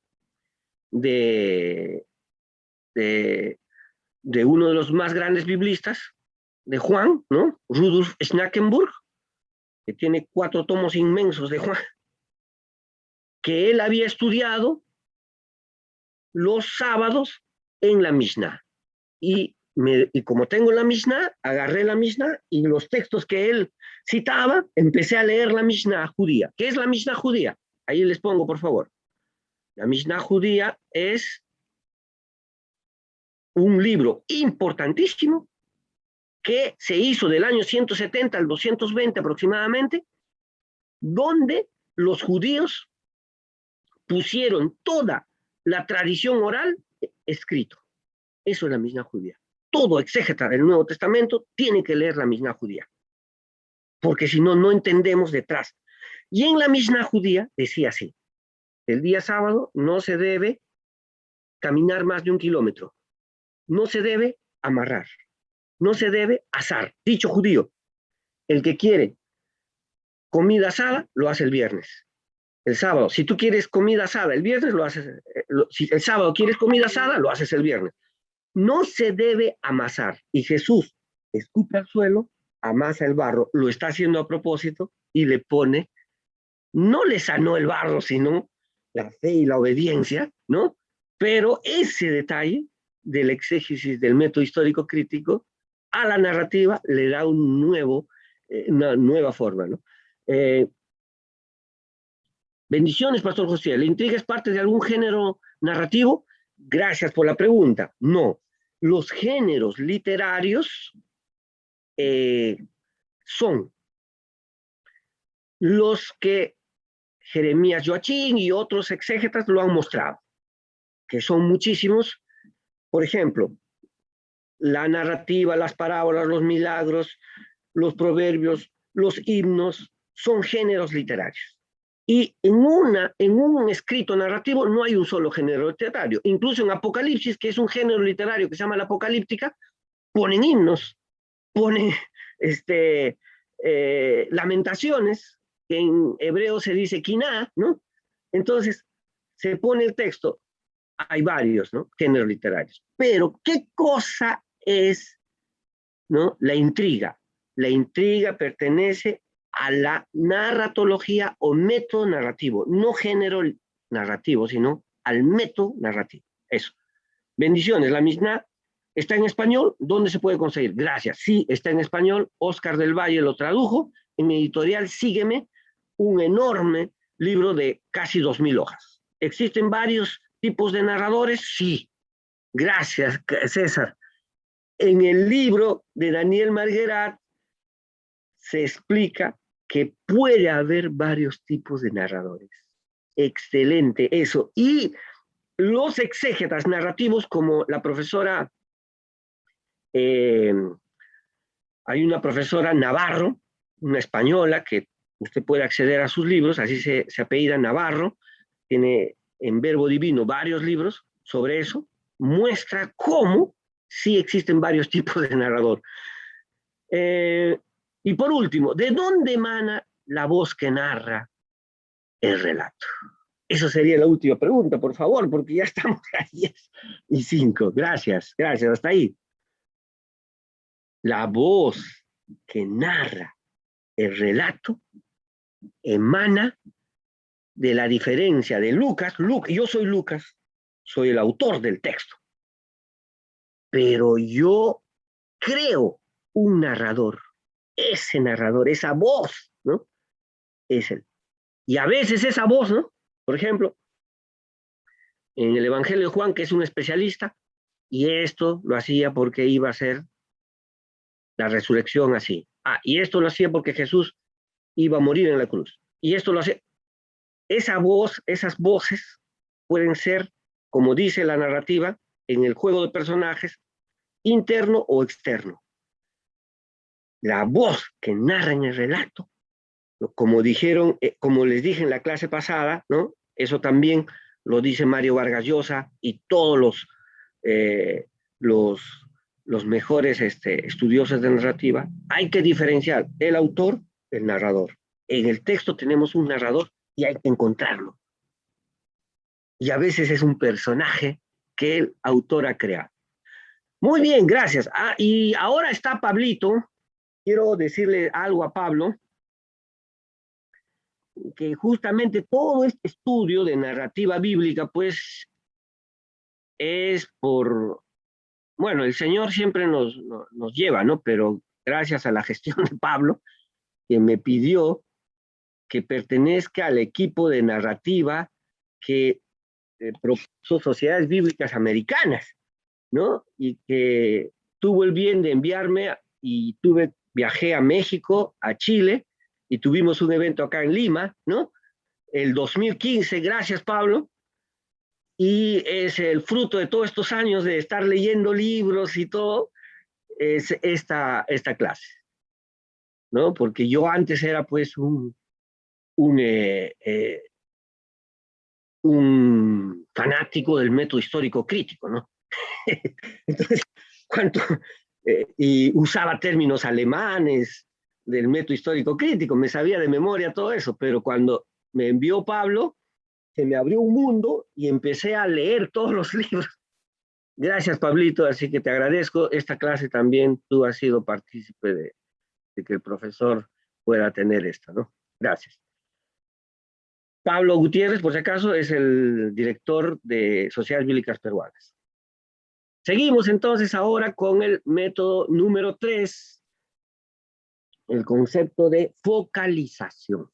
de uno de los más grandes biblistas, de Juan, ¿no? Rudolf Schnackenburg, que tiene 4 tomos inmensos de Juan. que él había estudiado los sábados en la Mishnah. Y como tengo la Mishnah, agarré la Mishnah y los textos que él citaba, empecé a leer la Mishnah judía. ¿Qué es la Mishnah judía? Ahí les pongo, por favor. La Mishnah judía es un libro importantísimo que se hizo del año 170 al 220 aproximadamente, donde los judíos pusieron toda la tradición oral escrito. Eso es la Mishnah judía. Todo exégeta del Nuevo Testamento tiene que leer la Mishnah judía, porque si no, no entendemos detrás. Y en la Mishnah judía decía así: el día sábado no se debe caminar más de 1 kilómetro, no se debe amarrar, no se debe asar. Dicho judío, el que quiere comida asada, lo hace el viernes. El sábado, si tú quieres comida asada el viernes, lo haces. Si el sábado quieres comida asada, lo haces el viernes. No se debe amasar. Y Jesús escupe al suelo, amasa el barro, lo está haciendo a propósito y le pone, no le sanó el barro, sino la fe y la obediencia, ¿no? Pero ese detalle del exégesis del método histórico crítico a la narrativa le da una nueva forma, ¿no? Bendiciones, Pastor José. ¿La intriga es parte de algún género narrativo? Gracias por la pregunta. No. Los géneros literarios son los que Jeremías Joachim y otros exégetas lo han mostrado, que son muchísimos. Por ejemplo, la narrativa, las parábolas, los milagros, los proverbios, los himnos, son géneros literarios. Y en un escrito narrativo no hay un solo género literario. Incluso en Apocalipsis, que es un género literario que se llama la apocalíptica, ponen himnos, ponen lamentaciones, que en hebreo se dice quiná, ¿no? Entonces, se pone el texto, hay varios, ¿no?, géneros literarios. Pero, ¿qué cosa es, ¿no?, la intriga? La intriga pertenece a la narratología o método narrativo, no género narrativo, sino al método narrativo. Eso. Bendiciones. La Mishnah está en español. ¿Dónde se puede conseguir? Gracias. Sí, está en español. Oscar del Valle lo tradujo. En mi editorial Sígueme, un enorme libro de casi 2000 hojas. ¿Existen varios tipos de narradores? Sí. Gracias, César. En el libro de Daniel Marguerat se explica que puede haber varios tipos de narradores. Excelente eso. Y los exégetas narrativos, como la profesora, hay una profesora Navarro, una española, que usted puede acceder a sus libros, así se apellida Navarro, tiene en Verbo Divino varios libros sobre eso, muestra cómo sí existen varios tipos de narrador. Y por último, ¿de dónde emana la voz que narra el relato? Eso sería la última pregunta, por favor, porque ya estamos a 10:05. Gracias, hasta ahí. La voz que narra el relato emana de la diferencia de Lucas. Yo soy Lucas, soy el autor del texto, pero yo creo un narrador. Ese narrador, esa voz, ¿no?, es él. Y a veces esa voz, ¿no?, por ejemplo, en el Evangelio de Juan, que es un especialista, y esto lo hacía porque iba a ser la resurrección así. Y esto lo hacía porque Jesús iba a morir en la cruz. Y esto lo hacía. Esa voz, esas voces pueden ser, como dice la narrativa, en el juego de personajes, interno o externo. La voz que narra en el relato, como dijeron, como les dije en la clase pasada, ¿no?, eso también lo dice Mario Vargas Llosa y todos los mejores estudiosos de narrativa. Hay que diferenciar el autor del narrador. En el texto tenemos un narrador y hay que encontrarlo. Y a veces es un personaje que el autor ha creado. Muy bien, gracias. Y ahora está Pablito. Quiero decirle algo a Pablo. que justamente todo este estudio de narrativa bíblica, pues, es por, bueno, el Señor siempre nos lleva, ¿no? Pero gracias a la gestión de Pablo, que me pidió que pertenezca al equipo de narrativa que propuso Sociedades Bíblicas Americanas, ¿no? Y que tuvo el bien de enviarme y viajé a México, a Chile, y tuvimos un evento acá en Lima, ¿no? El 2015, gracias Pablo, y es el fruto de todos estos años de estar leyendo libros y todo, es esta clase, ¿no? Porque yo antes era pues un, un fanático del método histórico crítico, ¿no? Entonces, ¿cuánto? Y usaba términos alemanes del método histórico crítico, me sabía de memoria todo eso, pero cuando me envió Pablo, se me abrió un mundo y empecé a leer todos los libros. Gracias, Pablito, así que te agradezco. Esta clase también tú has sido partícipe de que el profesor pueda tener esto, ¿no? Gracias. Pablo Gutiérrez, por si acaso, es el director de Sociedades Bíblicas Peruanas. Seguimos entonces ahora con el método número 3, el concepto de focalización.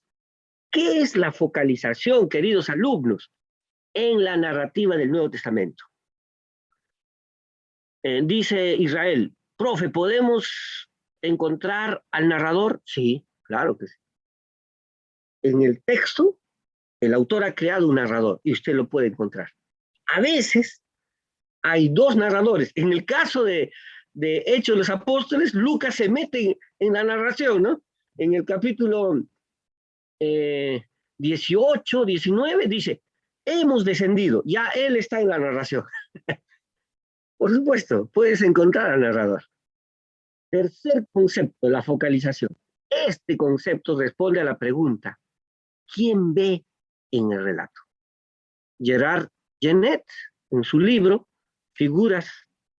¿Qué es la focalización, queridos alumnos, en la narrativa del Nuevo Testamento? Dice Israel, profe, ¿podemos encontrar al narrador? Sí, claro que sí. En el texto, el autor ha creado un narrador y usted lo puede encontrar. A veces hay dos narradores. En el caso de Hechos de los Apóstoles, Lucas se mete en la narración, ¿no? En el capítulo 18, 19, dice, hemos descendido, ya él está en la narración. Por supuesto, puedes encontrar al narrador. Tercer concepto, la focalización. Este concepto responde a la pregunta, ¿quién ve en el relato? Gerard Genet, en su libro, Figuras,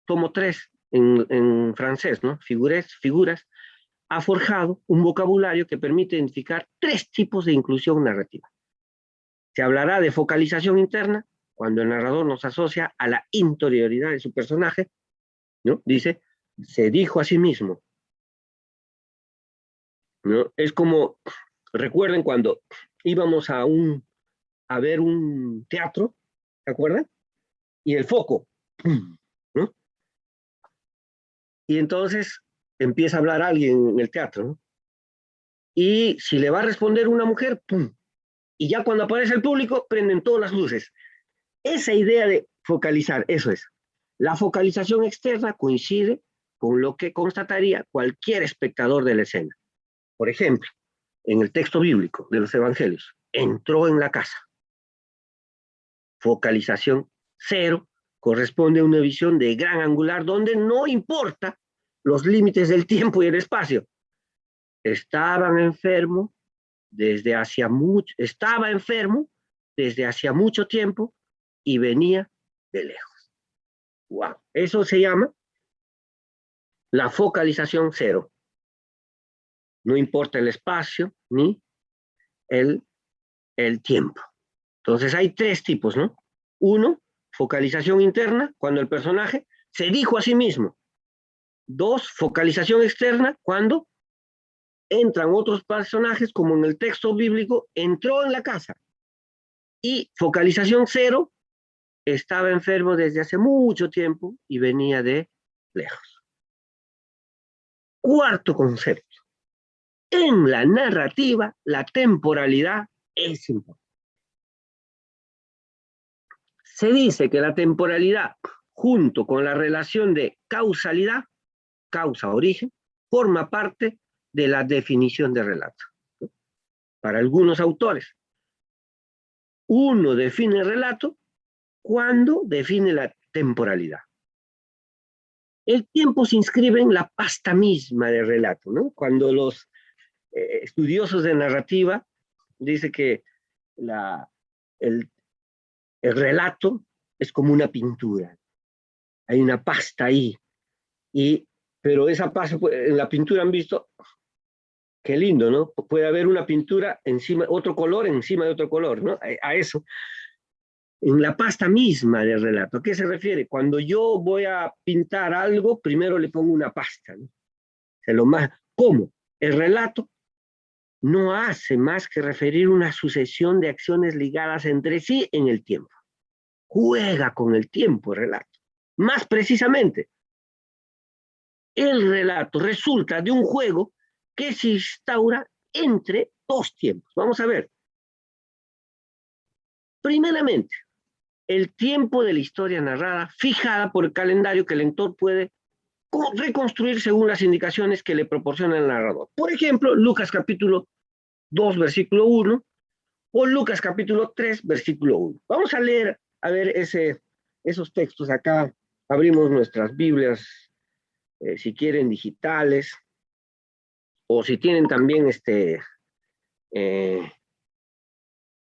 tomo 3, en francés, ¿no? Figuras, ha forjado un vocabulario que permite identificar 3 tipos de inclusión narrativa. Se hablará de focalización interna, cuando el narrador nos asocia a la interioridad de su personaje, ¿no? Dice, se dijo a sí mismo, ¿no? Es como, recuerden cuando íbamos a ver un teatro, ¿se acuerdan? Y el foco, ¿no? Y entonces empieza a hablar alguien en el teatro, ¿no? Y si le va a responder una mujer, ¡pum! Y ya cuando aparece el público, prenden todas las luces. Esa idea de focalizar, eso es. La focalización externa coincide con lo que constataría cualquier espectador de la escena. Por ejemplo, en el texto bíblico de los evangelios, entró en la casa. Focalización 0 corresponde a una visión de gran angular donde no importa los límites del tiempo y el espacio. Estaba enfermo desde hacía mucho tiempo y venía de lejos. Wow, eso se llama la focalización 0. No importa el espacio ni el tiempo. Entonces hay 3 tipos, ¿no? 1, focalización interna, cuando el personaje se dijo a sí mismo. 2, focalización externa, cuando entran otros personajes, como en el texto bíblico, entró en la casa. Y focalización 0, estaba enfermo desde hace mucho tiempo y venía de lejos. Cuarto concepto. En la narrativa, la temporalidad es importante. Se dice que la temporalidad, junto con la relación de causalidad, causa-origen, forma parte de la definición de relato. Para algunos autores, uno define el relato cuando define la temporalidad. El tiempo se inscribe en la pasta misma del relato, ¿no? Cuando los estudiosos de narrativa dicen que el relato es como una pintura. Hay una pasta ahí, pero esa pasta, en la pintura han visto, Qué lindo, ¿no? Puede haber una pintura encima, otro color encima de otro color, ¿no? A eso. En la pasta misma del relato. ¿A qué se refiere? Cuando yo voy a pintar algo, primero le pongo una pasta, ¿no? O sea, ¿cómo? El relato no hace más que referir una sucesión de acciones ligadas entre sí en el tiempo. Juega con el tiempo el relato. Más precisamente, el relato resulta de un juego que se instaura entre dos tiempos. Vamos a ver. Primeramente, el tiempo de la historia narrada fijada por el calendario que el lector puede reconstruir según las indicaciones que le proporciona el narrador. Por ejemplo, Lucas capítulo 2, versículo 1, o Lucas capítulo 3, versículo 1. Vamos a leer, a ver esos textos acá. Abrimos nuestras Biblias, si quieren, digitales, o si tienen también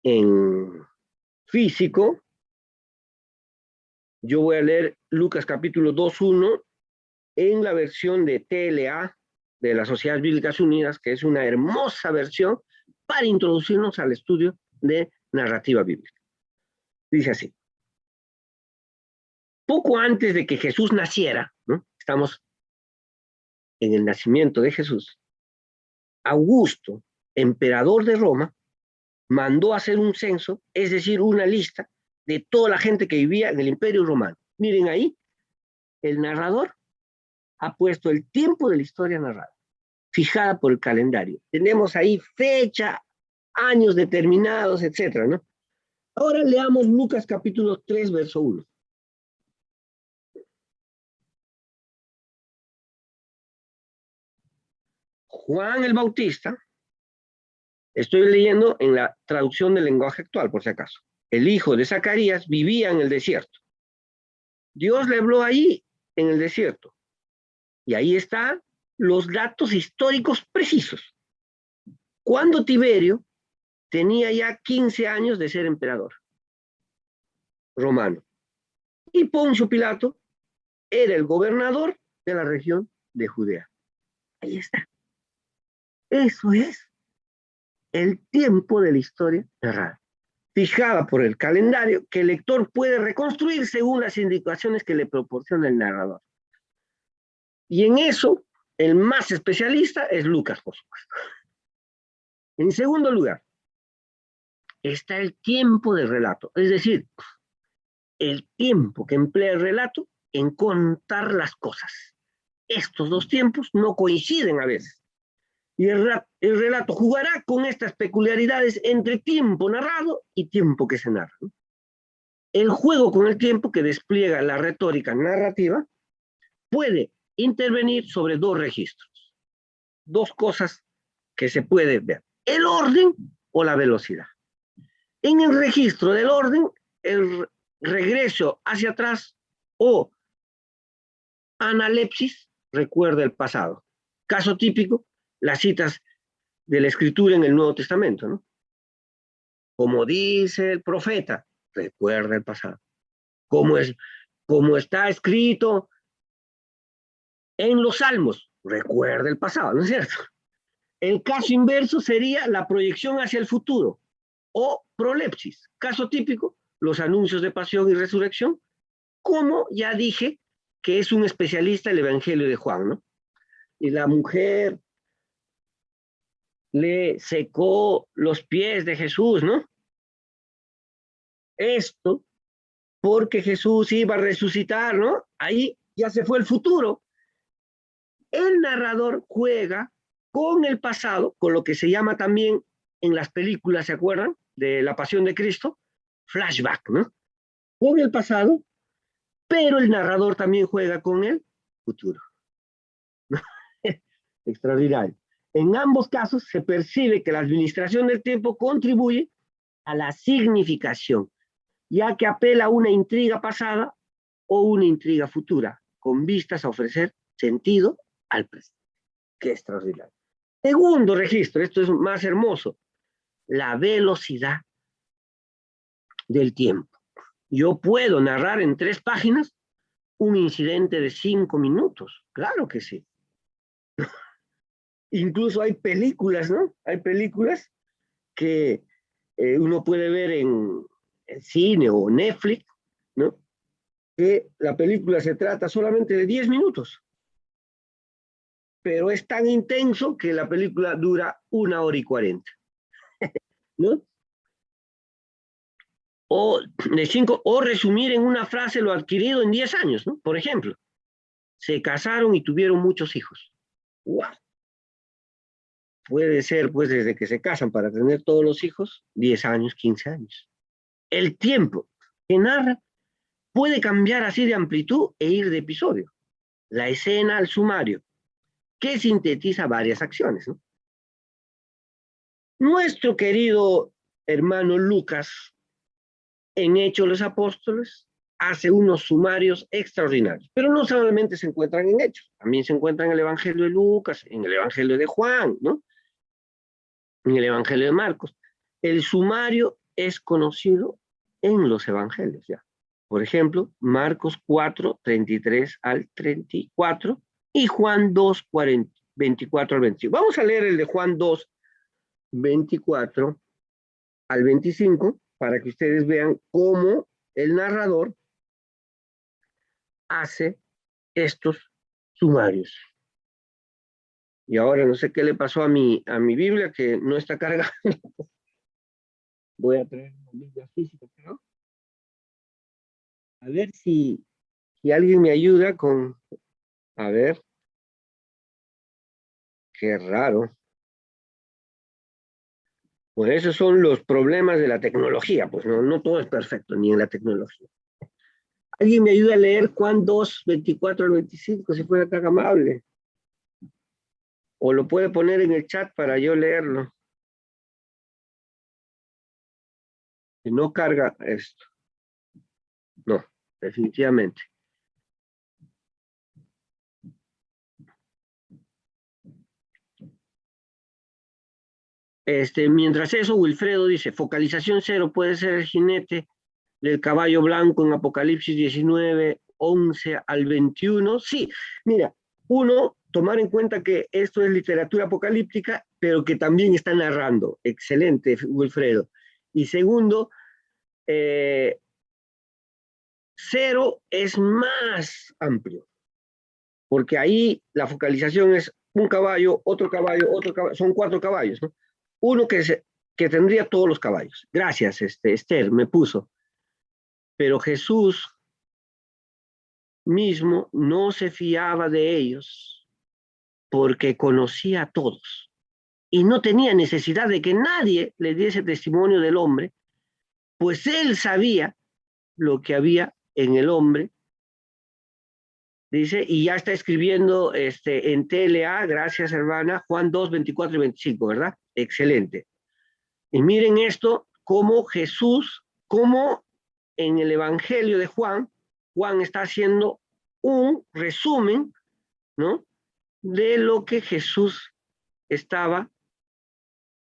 en físico. Yo voy a leer Lucas capítulo 2:1 en la versión de TLA de las Sociedades Bíblicas Unidas, que es una hermosa versión para introducirnos al estudio de narrativa bíblica. Dice así: poco antes de que Jesús naciera, ¿no? Estamos en el nacimiento de Jesús, Augusto, emperador de Roma, mandó hacer un censo, es decir, una lista de toda la gente que vivía en el Imperio Romano. Miren ahí, el narrador ha puesto el tiempo de la historia narrada, fijada por el calendario. Tenemos ahí fecha, años determinados, etcétera, ¿no? Ahora leamos Lucas capítulo 3, verso 1. Juan el Bautista, estoy leyendo en la traducción del lenguaje actual, por si acaso. El hijo de Zacarías vivía en el desierto. Dios le habló ahí, en el desierto. Y ahí están los datos históricos precisos. Cuando Tiberio tenía ya 15 años de ser emperador romano. Y Poncio Pilato era el gobernador de la región de Judea. Ahí está. Eso es el tiempo de la historia narrada, fijada por el calendario que el lector puede reconstruir según las indicaciones que le proporciona el narrador. Y en eso, el más especialista es Lucas, por supuesto. En segundo lugar, está el tiempo del relato, es decir, el tiempo que emplea el relato en contar las cosas. Estos dos tiempos no coinciden a veces. Y el relato jugará con estas peculiaridades entre tiempo narrado y tiempo que se narra, ¿no? El juego con el tiempo que despliega la retórica narrativa puede intervenir sobre dos registros. Dos cosas que se pueden ver: el orden o la velocidad. En el registro del orden, el regreso hacia atrás o analepsis recuerda el pasado. Caso típico, las citas de la Escritura en el Nuevo Testamento, ¿no? Como dice el profeta, recuerda el pasado. Como está escrito en los Salmos, recuerda el pasado, ¿no es cierto? El caso inverso sería la proyección hacia el futuro, o prolepsis. Caso típico, los anuncios de pasión y resurrección, como ya dije, que es un especialista el Evangelio de Juan, ¿no? Y la mujer le secó los pies de Jesús, ¿no? Esto porque Jesús iba a resucitar, ¿no? Ahí ya se fue el futuro. El narrador juega con el pasado, con lo que se llama también en las películas, ¿se acuerdan? De la Pasión de Cristo, flashback, ¿no? Con el pasado, pero el narrador también juega con el futuro. Extraordinario. En ambos casos se percibe que la administración del tiempo contribuye a la significación, ya que apela a una intriga pasada o una intriga futura, con vistas a ofrecer sentido al presente. Qué extraordinario. Segundo registro, esto es más hermoso, la velocidad del tiempo. Yo puedo narrar en 3 páginas un incidente de 5 minutos, claro que sí. Incluso hay películas, ¿no? Hay películas que uno puede ver en cine o Netflix, ¿no? Que la película se trata solamente de 10 minutos, pero es tan intenso que la película dura 1 hora y 40, ¿no? O resumir en una frase lo adquirido en 10 años, ¿no? Por ejemplo, se casaron y tuvieron muchos hijos. ¡Wow! Puede ser, pues, desde que se casan para tener todos los hijos, 10 años, 15 años. El tiempo que narra puede cambiar así de amplitud e ir de episodio. La escena al sumario, que sintetiza varias acciones, ¿no? Nuestro querido hermano Lucas, en Hechos de los Apóstoles, hace unos sumarios extraordinarios, pero no solamente se encuentran en Hechos, también se encuentran en el Evangelio de Lucas, en el Evangelio de Juan, ¿no? En el Evangelio de Marcos. El sumario es conocido en los Evangelios ya. Por ejemplo, Marcos 4, 33 al 34 y Juan 2, 24 al 25. Vamos a leer el de Juan 2, 24 al 25 para que ustedes vean cómo el narrador hace estos sumarios. Y ahora no sé qué le pasó a mi Biblia, que no está cargada. Voy a traer una Biblia física, ¿no? A ver si alguien me ayuda con... A ver. Qué raro. Pues esos son los problemas de la tecnología, pues no todo es perfecto, ni en la tecnología. ¿Alguien me ayuda a leer Juan 2, 24 al 25, si fuera tan amable? O lo puede poner en el chat para yo leerlo. Si no carga esto. No, definitivamente. Mientras eso, Wilfredo dice, focalización cero puede ser el jinete del caballo blanco en Apocalipsis 19, 11 al 21. Sí, mira, uno, tomar en cuenta que esto es literatura apocalíptica, pero que también está narrando. Excelente, Wilfredo. Y segundo, cero es más amplio, porque ahí la focalización es un caballo, otro caballo, son 4 caballos, ¿no? Uno que tendría todos los caballos. Gracias, Esther, me puso. Pero Jesús mismo no se fiaba de ellos porque conocía a todos y no tenía necesidad de que nadie le diese testimonio del hombre, pues él sabía lo que había en el hombre. Dice, y ya está escribiendo en TLA, gracias hermana, Juan 2, 24 y 25, ¿verdad? Excelente. Y miren esto, cómo Jesús, cómo en el Evangelio de Juan, Juan está haciendo un resumen, ¿no?, de lo que Jesús estaba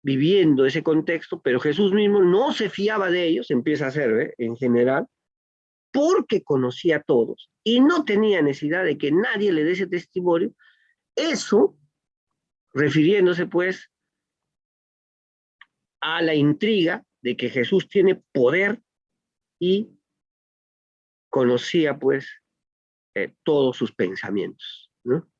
viviendo, ese contexto, pero Jesús mismo no se fiaba de ellos, empieza a hacer, en general, porque conocía a todos y no tenía necesidad de que nadie le diese testimonio. Eso, refiriéndose pues a la intriga de que Jesús tiene poder y conocía pues todos sus pensamientos, ¿no?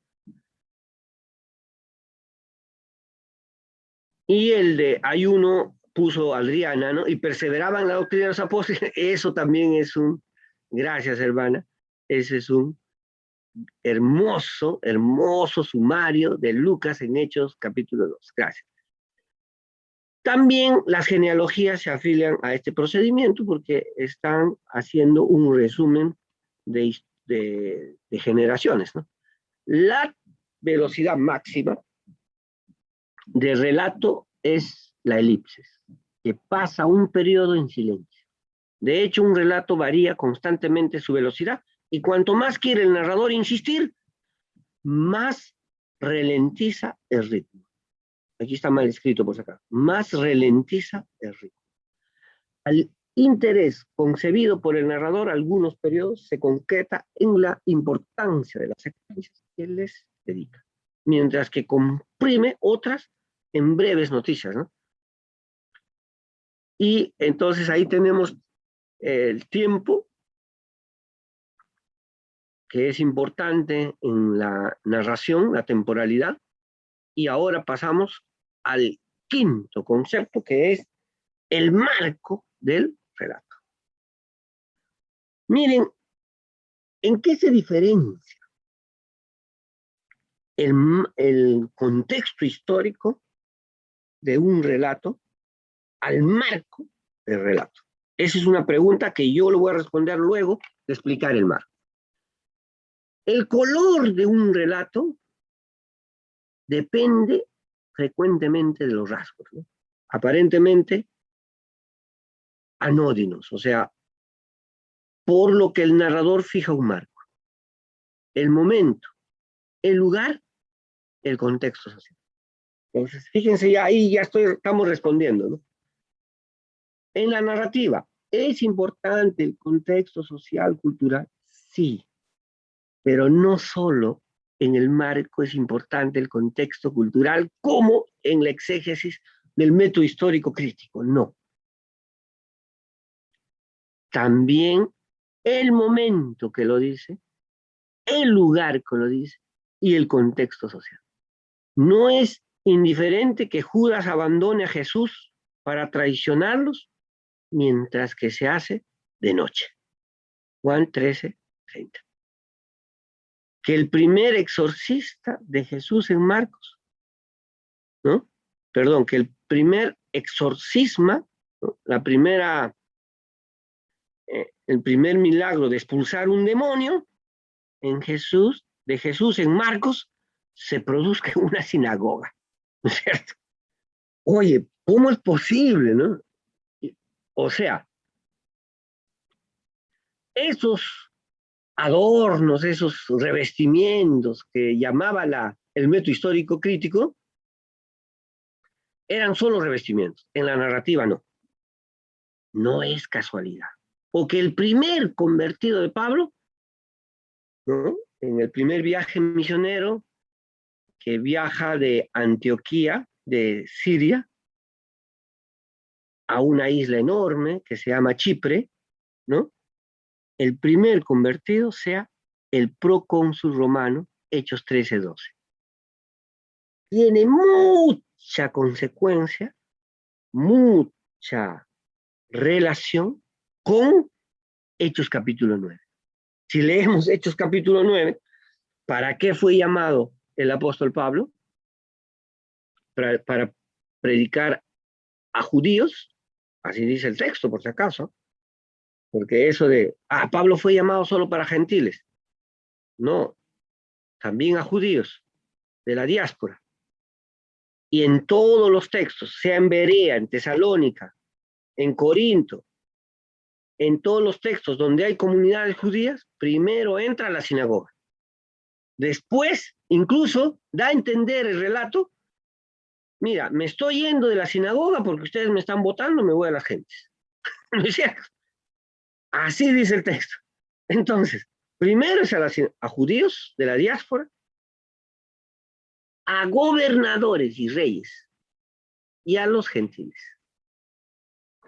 Y el de ayuno puso Adriana, ¿no? Y perseveraban en la doctrina de los apóstoles. Eso también es gracias hermana, ese es un hermoso, hermoso sumario de Lucas en Hechos capítulo 2. Gracias. También las genealogías se afilian a este procedimiento porque están haciendo un resumen de generaciones, ¿no? La velocidad máxima de relato es la elipsis, que pasa un periodo en silencio. De hecho, un relato varía constantemente su velocidad y cuanto más quiere el narrador insistir, más ralentiza el ritmo. Aquí está mal escrito por acá. Más ralentiza el ritmo. Al interés concebido por el narrador, algunos periodos se concreta en la importancia de las secuencias que les dedica. mientras que comprime otras en breves noticias, ¿no? Y entonces ahí tenemos el tiempo, que es importante en la narración, la temporalidad, y ahora pasamos al quinto concepto, que es el marco del relato. Miren, ¿en qué se diferencia el contexto histórico de un relato al marco del relato? Esa es una pregunta que yo le voy a responder luego de explicar el marco. El color de un relato depende frecuentemente de los rasgos, ¿no? Aparentemente anódinos, o sea, por lo que el narrador fija un marco, el momento, el lugar, el contexto social. Entonces, fíjense, ya ahí ya estamos respondiendo, ¿no? En la narrativa, ¿es importante el contexto social, cultural? Sí, pero no solo en el marco es importante el contexto cultural como en la exégesis del método histórico crítico, no. También el momento que lo dice, el lugar que lo dice y el contexto social. No es indiferente que Judas abandone a Jesús para traicionarlos mientras que se hace de noche. Juan 13:30. Que el primer exorcista de Jesús en Marcos, ¿no? Perdón, que el primer exorcisma, ¿no? El primer milagro de expulsar un demonio de Jesús en Marcos, se produzca en una sinagoga, ¿no es cierto? Oye, ¿cómo es posible, no? O sea, esos adornos, esos revestimientos que llamaba el método histórico crítico, eran solo revestimientos, en la narrativa no. No es casualidad. O que el primer convertido de Pablo, ¿no? En el primer viaje misionero, que viaja de Antioquía, de Siria, a una isla enorme que se llama Chipre, ¿no? El primer convertido sea el procónsul romano, Hechos 13:12. Tiene mucha consecuencia, mucha relación con Hechos capítulo 9. Si leemos Hechos capítulo 9, ¿para qué fue llamado el apóstol Pablo? Para predicar a judíos, así dice el texto, por si acaso, porque eso de, Pablo fue llamado solo para gentiles. No, también a judíos de la diáspora. Y en todos los textos, sea en Berea, en Tesalónica, en Corinto, en todos los textos donde hay comunidades judías, primero entra la sinagoga. Después, incluso, da a entender el relato, mira, me estoy yendo de la sinagoga porque ustedes me están votando, me voy a las gentes. ¿No es cierto? Así dice el texto. Entonces, primero es a judíos de la diáspora, a gobernadores y reyes, y a los gentiles.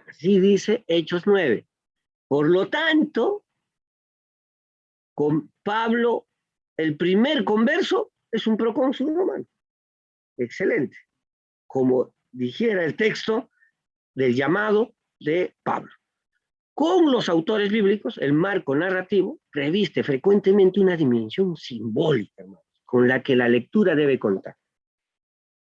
Así dice Hechos 9. Por lo tanto, con Pablo, el primer converso es un procónsul romano. Excelente. Como dijera el texto del llamado de Pablo. Con los autores bíblicos, el marco narrativo reviste frecuentemente una dimensión simbólica, hermanos, con la que la lectura debe contar.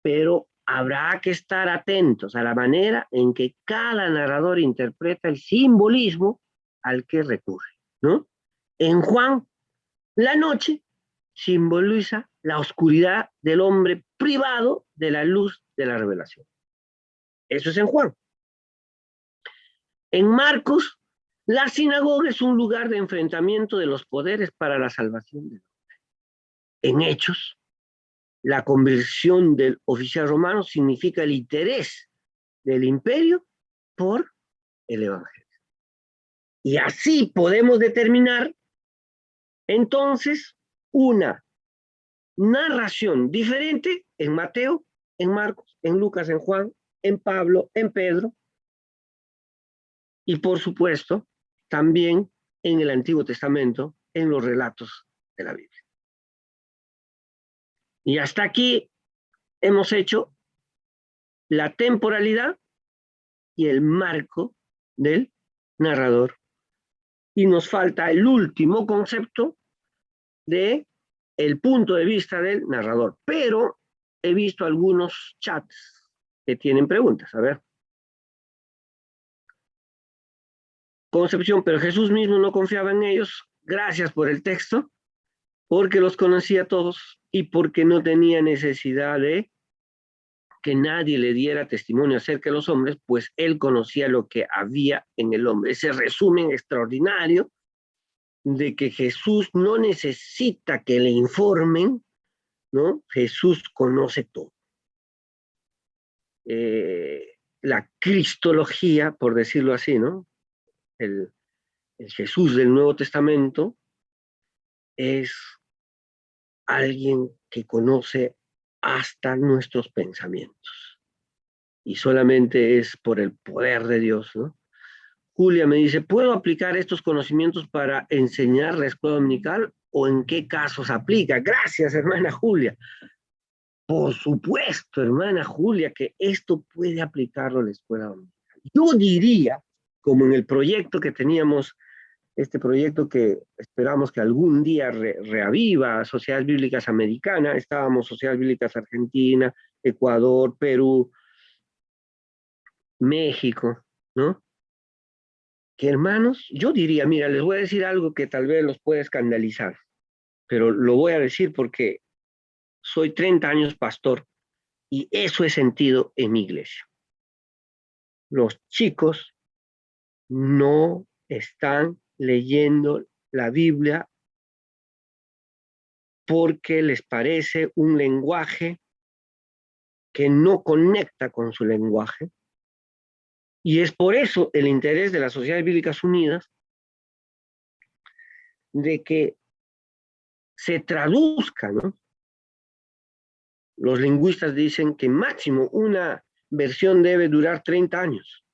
Pero habrá que estar atentos a la manera en que cada narrador interpreta el simbolismo al que recurre, ¿no? En Juan, la noche simboliza la oscuridad del hombre privado de la luz de la revelación. Eso es en Juan. En Marcos, la sinagoga es un lugar de enfrentamiento de los poderes para la salvación del hombre. En Hechos, la conversión del oficial romano significa el interés del imperio por el evangelio. Y así podemos determinar entonces una narración diferente en Mateo, en Marcos, en Lucas, en Juan, en Pablo, en Pedro, y por supuesto, también en el Antiguo Testamento, en los relatos de la Biblia. Y hasta aquí hemos hecho la temporalidad y el marco del narrador. Y nos falta el último concepto de el punto de vista del narrador. Pero he visto algunos chats que tienen preguntas. A ver. Concepción, pero Jesús mismo no confiaba en ellos. Gracias por el texto, porque los conocía a todos y porque no tenía necesidad de que nadie le diera testimonio acerca de los hombres, pues él conocía lo que había en el hombre. Ese resumen extraordinario de que Jesús no necesita que le informen, ¿no? Jesús conoce todo. La cristología, por decirlo así, ¿no? El Jesús del Nuevo Testamento es alguien que conoce hasta nuestros pensamientos. Y solamente es por el poder de Dios, ¿no? Julia me dice, ¿puedo aplicar estos conocimientos para enseñar la escuela dominical o en qué casos aplica? Gracias, hermana Julia. Por supuesto, hermana Julia, que esto puede aplicarlo a la escuela dominical. Yo diría, como en el proyecto que teníamos, este proyecto que esperamos que algún día reaviva, Sociedades Bíblicas Americanas, estábamos Sociedades Bíblicas Argentina, Ecuador, Perú, México, ¿no? Que hermanos, yo diría, mira, les voy a decir algo que tal vez los pueda escandalizar, pero lo voy a decir porque soy 30 años pastor y eso he sentido en mi iglesia. Los chicos no están leyendo la Biblia porque les parece un lenguaje que no conecta con su lenguaje. Y es por eso el interés de las Sociedades Bíblicas Unidas de que se traduzca, ¿no? Los lingüistas dicen que máximo una versión debe durar 30 años.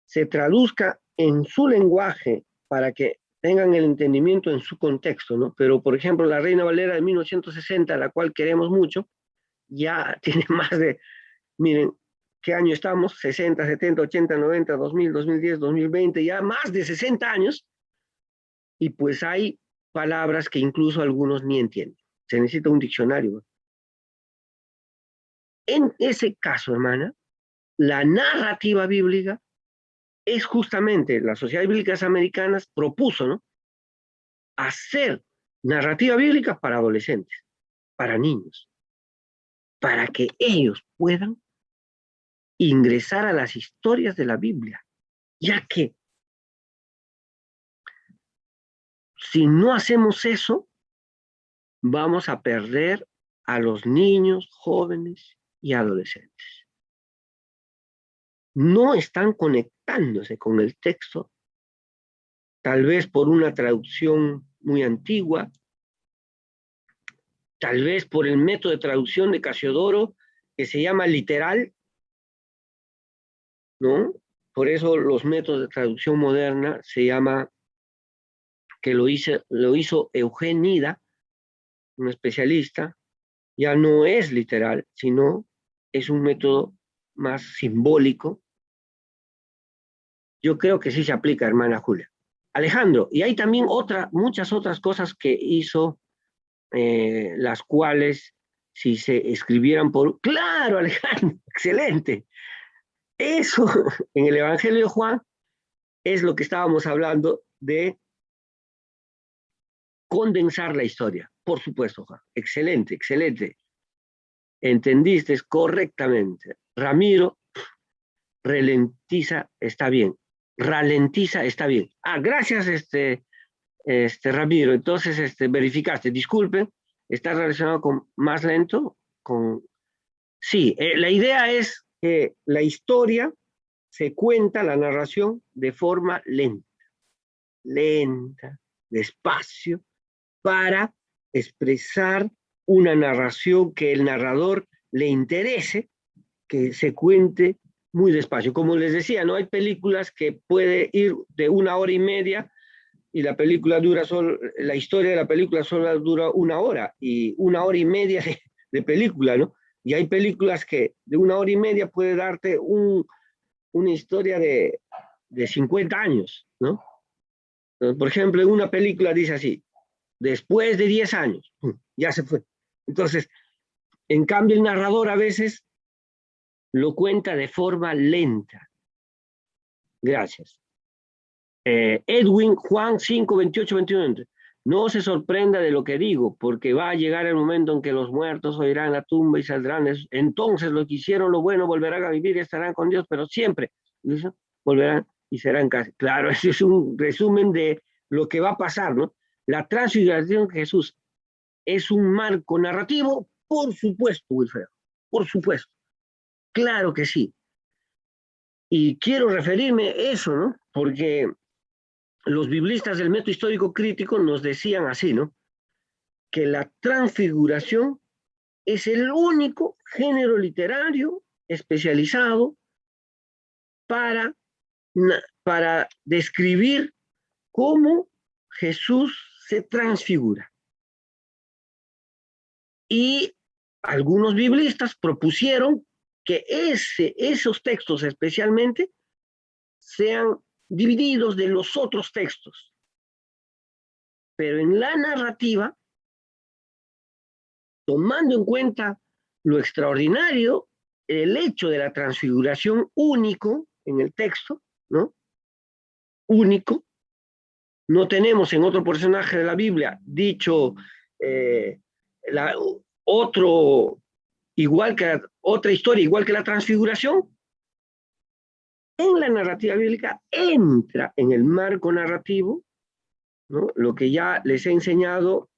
Se traduzca en su lenguaje para que tengan el entendimiento en su contexto, ¿no? Pero, por ejemplo, la Reina Valera de 1960, la cual queremos mucho, ya tiene más de, miren, ¿qué año estamos? 60, 70, 80, 90, 2000, 2010, 2020, ya más de 60 años, y pues hay palabras que incluso algunos ni entienden. Se necesita un diccionario. En ese caso, hermana, la narrativa bíblica es justamente, las Sociedades Bíblicas Americanas propuso, ¿no? Hacer narrativa bíblica para adolescentes, para niños, para que ellos puedan ingresar a las historias de la Biblia, ya que si no hacemos eso, vamos a perder a los niños, jóvenes y adolescentes. No están conectándose con el texto, tal vez por una traducción muy antigua, tal vez por el método de traducción de Casiodoro, que se llama literal, ¿no? Por eso los métodos de traducción moderna se llama, que lo hizo Eugenida, un especialista, ya no es literal, sino es un método más simbólico. Yo creo que sí se aplica, hermana Julia. Alejandro, y hay también muchas otras cosas que hizo, las cuales si se escribieran por... ¡Claro, Alejandro! ¡Excelente! Eso en el Evangelio de Juan es lo que estábamos hablando de condensar la historia. Por supuesto, Juan. Excelente, excelente. Entendiste correctamente. Ramiro, ralentiza, está bien. Ralentiza, está bien. Ah, gracias, Ramiro. Entonces, verificaste. Disculpen, está relacionado con más lento, con... Sí, la idea es que la historia se cuenta, la narración, de forma lenta, despacio, para expresar una narración que el narrador le interese, que se cuente muy despacio. Como les decía, no hay películas que puede ir de 1 hora y media y la película dura solo, la historia de la película solo dura 1 hora y 1 hora y media de película, ¿no? Y hay películas que de 1 hora y media puede darte una historia de 50 años, ¿no? Por ejemplo, en una película dice así, después de 10 años, ya se fue. Entonces, en cambio, el narrador a veces lo cuenta de forma lenta. Gracias. Edwin Juan 5, 28, 21. No se sorprenda de lo que digo, porque va a llegar el momento en que los muertos oirán la tumba y saldrán. Entonces los que hicieron lo bueno volverán a vivir y estarán con Dios, pero siempre volverán y serán casi. Claro, ese es un resumen de lo que va a pasar, ¿no? La transfiguración de Jesús es un marco narrativo, por supuesto, Wilfredo, por supuesto. Claro que sí. Y quiero referirme a eso, ¿no? Porque los biblistas del método histórico crítico nos decían así, ¿no? Que la transfiguración es el único género literario especializado para, para describir cómo Jesús se transfigura. Y algunos biblistas propusieron que esos textos especialmente sean divididos de los otros textos. Pero en la narrativa, tomando en cuenta lo extraordinario, el hecho de la transfiguración único en el texto, ¿no? Único. No tenemos en otro personaje de la Biblia dicho otro igual que otra historia igual que la transfiguración. En la narrativa bíblica entra en el marco narrativo, ¿no? Lo que ya les he enseñado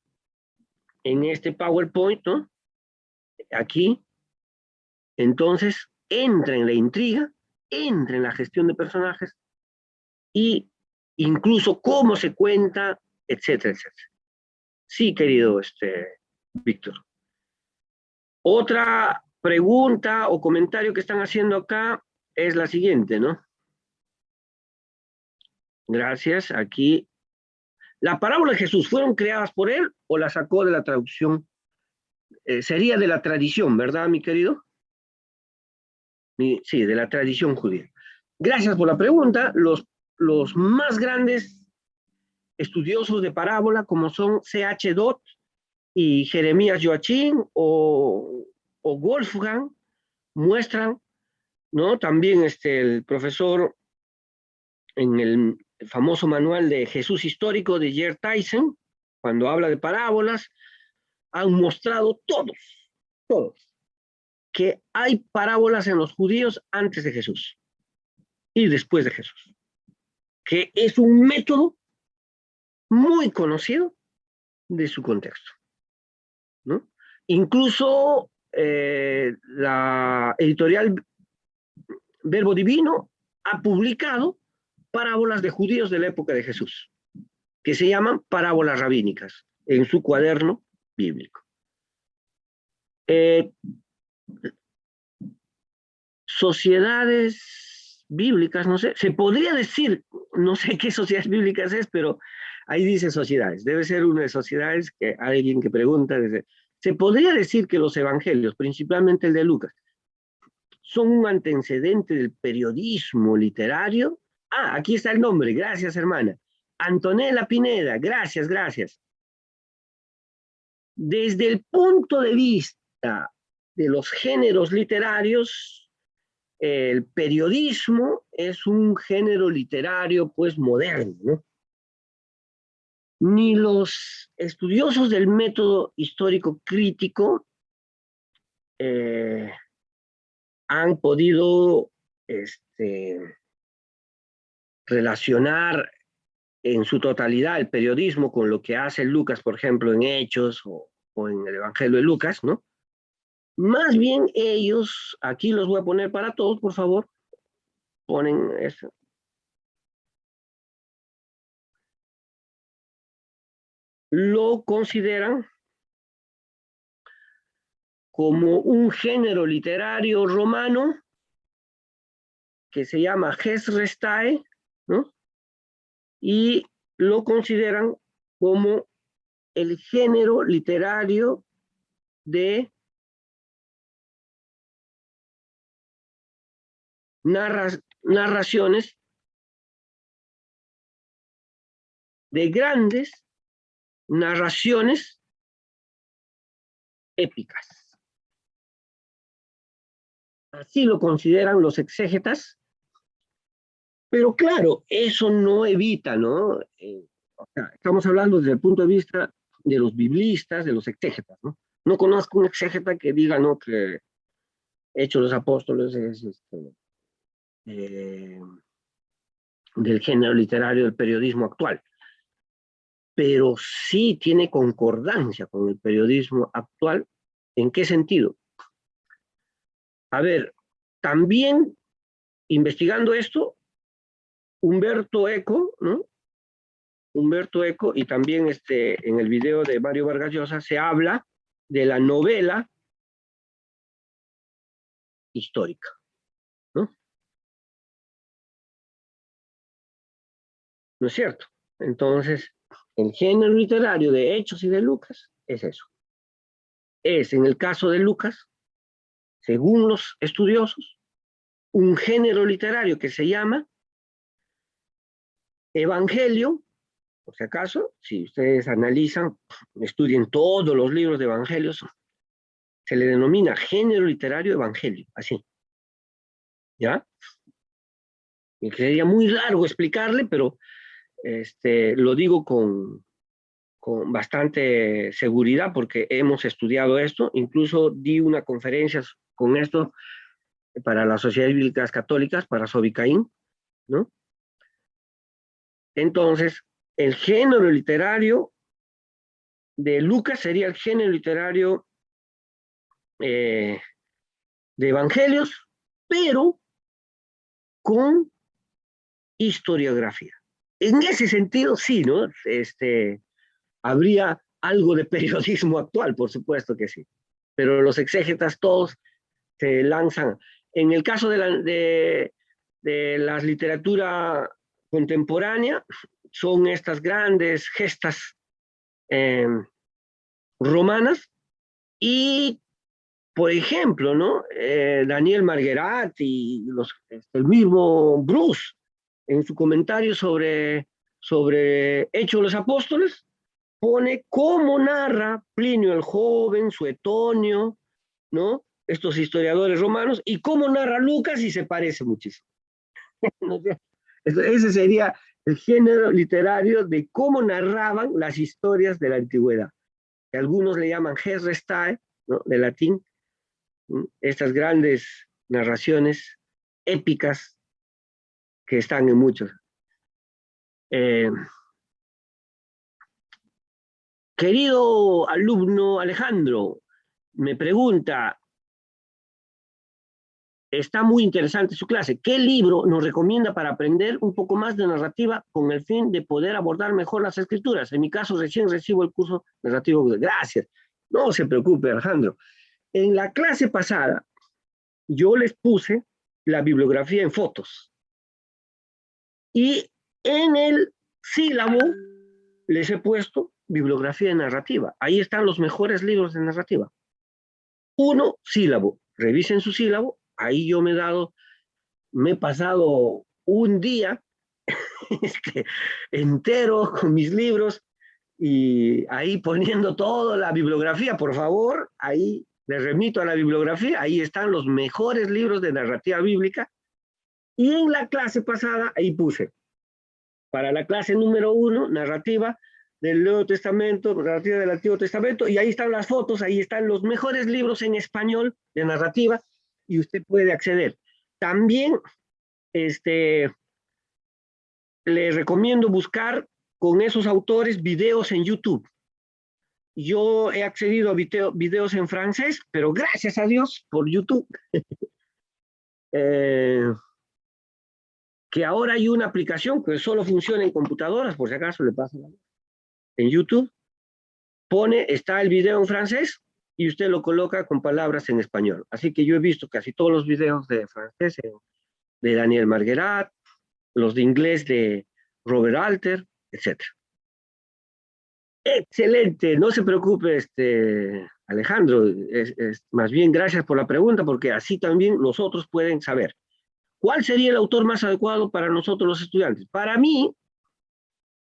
en este PowerPoint, ¿no? Aquí, entonces, entra en la intriga, entra en la gestión de personajes y incluso cómo se cuenta, etcétera, etcétera. Sí, querido Víctor. Otra pregunta o comentario que están haciendo acá es la siguiente, ¿no? Gracias, aquí. ¿La parábola de Jesús fueron creadas por él o la sacó de la traducción? Sería de la tradición, ¿verdad, mi querido? Sí, de la tradición judía. Gracias por la pregunta. Los más grandes estudiosos de parábola, como son C.H. Dott y Jeremías Joachim o Wolfgang, muestran, ¿no? También el profesor en el famoso manual de Jesús histórico de Gerd Tyson, cuando habla de parábolas, han mostrado todos, que hay parábolas en los judíos antes de Jesús y después de Jesús, que es un método muy conocido de su contexto, ¿no? Incluso la editorial Verbo Divino ha publicado parábolas de judíos de la época de Jesús, que se llaman parábolas rabínicas, en su cuaderno bíblico. Sociedades bíblicas, no sé, se podría decir, no sé qué sociedades bíblicas es, pero ahí dice sociedades, debe ser una de sociedades que alguien que pregunta, se podría decir que los evangelios, principalmente el de Lucas, son un antecedente del periodismo literario. Ah, aquí está el nombre, gracias hermana. Antonella Pineda, gracias. Desde el punto de vista de los géneros literarios, el periodismo es un género literario pues moderno, ¿no? Ni los estudiosos del método histórico crítico han podido relacionar en su totalidad el periodismo con lo que hace Lucas, por ejemplo, en Hechos o en el Evangelio de Lucas, ¿no? Más bien ellos, aquí los voy a poner para todos, por favor, ponen eso. Lo consideran como un género literario romano que se llama Ges Restae, ¿no? Y lo consideran como el género literario de narraciones de grandes narraciones épicas. Así lo consideran los exégetas, pero claro, eso no evita, ¿no? O sea, estamos hablando desde el punto de vista de los biblistas, de los exégetas, ¿no? No conozco un exégeta que diga, ¿no?, que Hechos de los Apóstoles es del género literario del periodismo actual, pero sí tiene concordancia con el periodismo actual. ¿En qué sentido? A ver, también investigando esto, Humberto Eco, ¿no? Humberto Eco, y también en el video de Mario Vargas Llosa se habla de la novela histórica, ¿no? ¿No es cierto? Entonces, el género literario de Hechos y de Lucas es eso. Es, en el caso de Lucas, según los estudiosos, un género literario que se llama Evangelio. Por si acaso, si ustedes analizan, estudien todos los libros de evangelios, se le denomina género literario evangelio, así. ¿Ya? Y sería muy largo explicarle, pero lo digo con bastante seguridad porque hemos estudiado esto. Incluso di una conferencia con esto para las sociedades bíblicas católicas, para Sobicaín, ¿no? Entonces, el género literario de Lucas sería el género literario de evangelios, pero con historiografía. En ese sentido, sí, ¿no? Habría algo de periodismo actual, por supuesto que sí. Pero los exégetas todos se lanzan. En el caso de la literatura contemporánea, son estas grandes gestas romanas y, por ejemplo, ¿no? Daniel Marguerat y el mismo Bruce, en su comentario sobre Hechos de los Apóstoles, pone cómo narra Plinio el Joven, Suetonio, ¿no? Estos historiadores romanos, y cómo narra Lucas, y se parece muchísimo. Ese sería el género literario de cómo narraban las historias de la antigüedad, que algunos le llaman ges restae, ¿no?, de latín, estas grandes narraciones épicas que están en muchos. Querido alumno Alejandro, me pregunta, está muy interesante su clase, ¿qué libro nos recomienda para aprender un poco más de narrativa con el fin de poder abordar mejor las escrituras? En mi caso, recién recibo el curso narrativo. Gracias. No se preocupe, Alejandro. En la clase pasada, yo les puse la bibliografía en fotos. Y en el sílabo les he puesto bibliografía narrativa. Ahí están los mejores libros de narrativa. 1 sílabo. Revisen su sílabo. Ahí yo me he pasado un día entero con mis libros y ahí poniendo toda la bibliografía. Por favor, ahí les remito a la bibliografía. Ahí están los mejores libros de narrativa bíblica. Y en la clase pasada, ahí puse, para la clase número 1, narrativa del Nuevo Testamento, narrativa del Antiguo Testamento, y ahí están las fotos, ahí están los mejores libros en español de narrativa, y usted puede acceder. También le recomiendo buscar con esos autores videos en YouTube. Yo he accedido a videos en francés, pero gracias a Dios por YouTube. Que ahora hay una aplicación que solo funciona en computadoras, por si acaso le pasa la voz. En YouTube está el video en francés y usted lo coloca con palabras en español. Así que yo he visto casi todos los videos de francés de Daniel Marguerat, los de inglés de Robert Alter, etc. Excelente, no se preocupe, Alejandro, más bien gracias por la pregunta, porque así también nosotros pueden saber. ¿Cuál sería el autor más adecuado para nosotros los estudiantes? Para mí,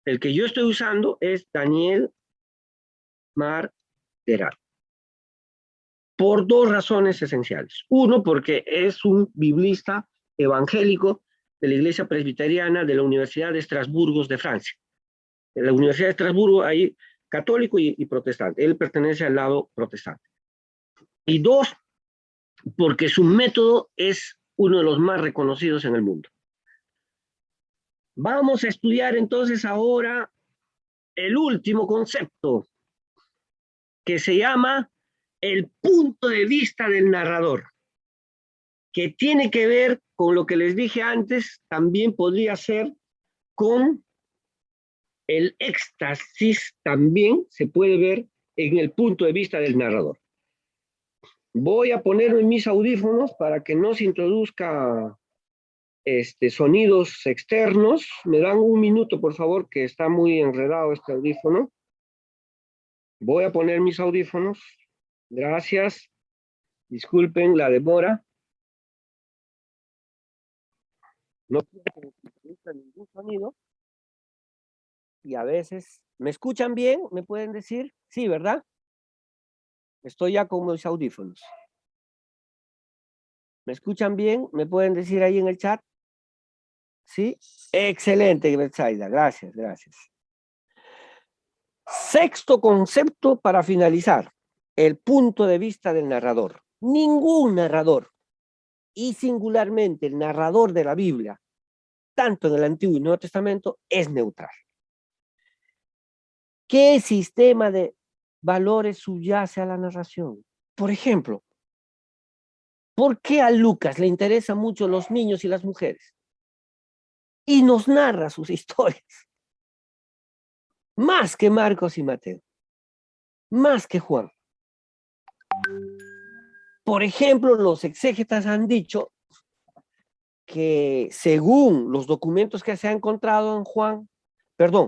el que yo estoy usando es Daniel Marguerat, por dos razones esenciales. Uno, porque es un biblista evangélico de la Iglesia Presbiteriana de la Universidad de Estrasburgo de Francia. En la Universidad de Estrasburgo hay católico y protestante. Él pertenece al lado protestante. Y dos, porque su método es uno de los más reconocidos en el mundo. Vamos a estudiar entonces ahora el último concepto, que se llama el punto de vista del narrador, que tiene que ver con lo que les dije antes, también podría ser con el éxtasis, también se puede ver en el punto de vista del narrador. Voy a ponerme mis audífonos para que no se introduzca sonidos externos. Me dan un minuto, por favor, que está muy enredado este audífono. Voy a poner mis audífonos. Gracias. Disculpen la demora. No quiero que se introduzca ningún sonido. Y a veces, ¿me escuchan bien? ¿Me pueden decir? Sí, ¿verdad? Estoy ya con mis audífonos. ¿Me escuchan bien? ¿Me pueden decir ahí en el chat? ¿Sí? Excelente, Betsaida. Gracias, gracias. Sexto concepto para finalizar. El punto de vista del narrador. Ningún narrador, y singularmente el narrador de la Biblia, tanto en el Antiguo y Nuevo Testamento, es neutral. ¿Qué sistema de valores subyace a la narración? Por ejemplo, ¿por qué a Lucas le interesan mucho los niños y las mujeres? Y nos narra sus historias. Más que Marcos y Mateo. Más que Juan. Por ejemplo, los exégetas han dicho que según los documentos que se han encontrado en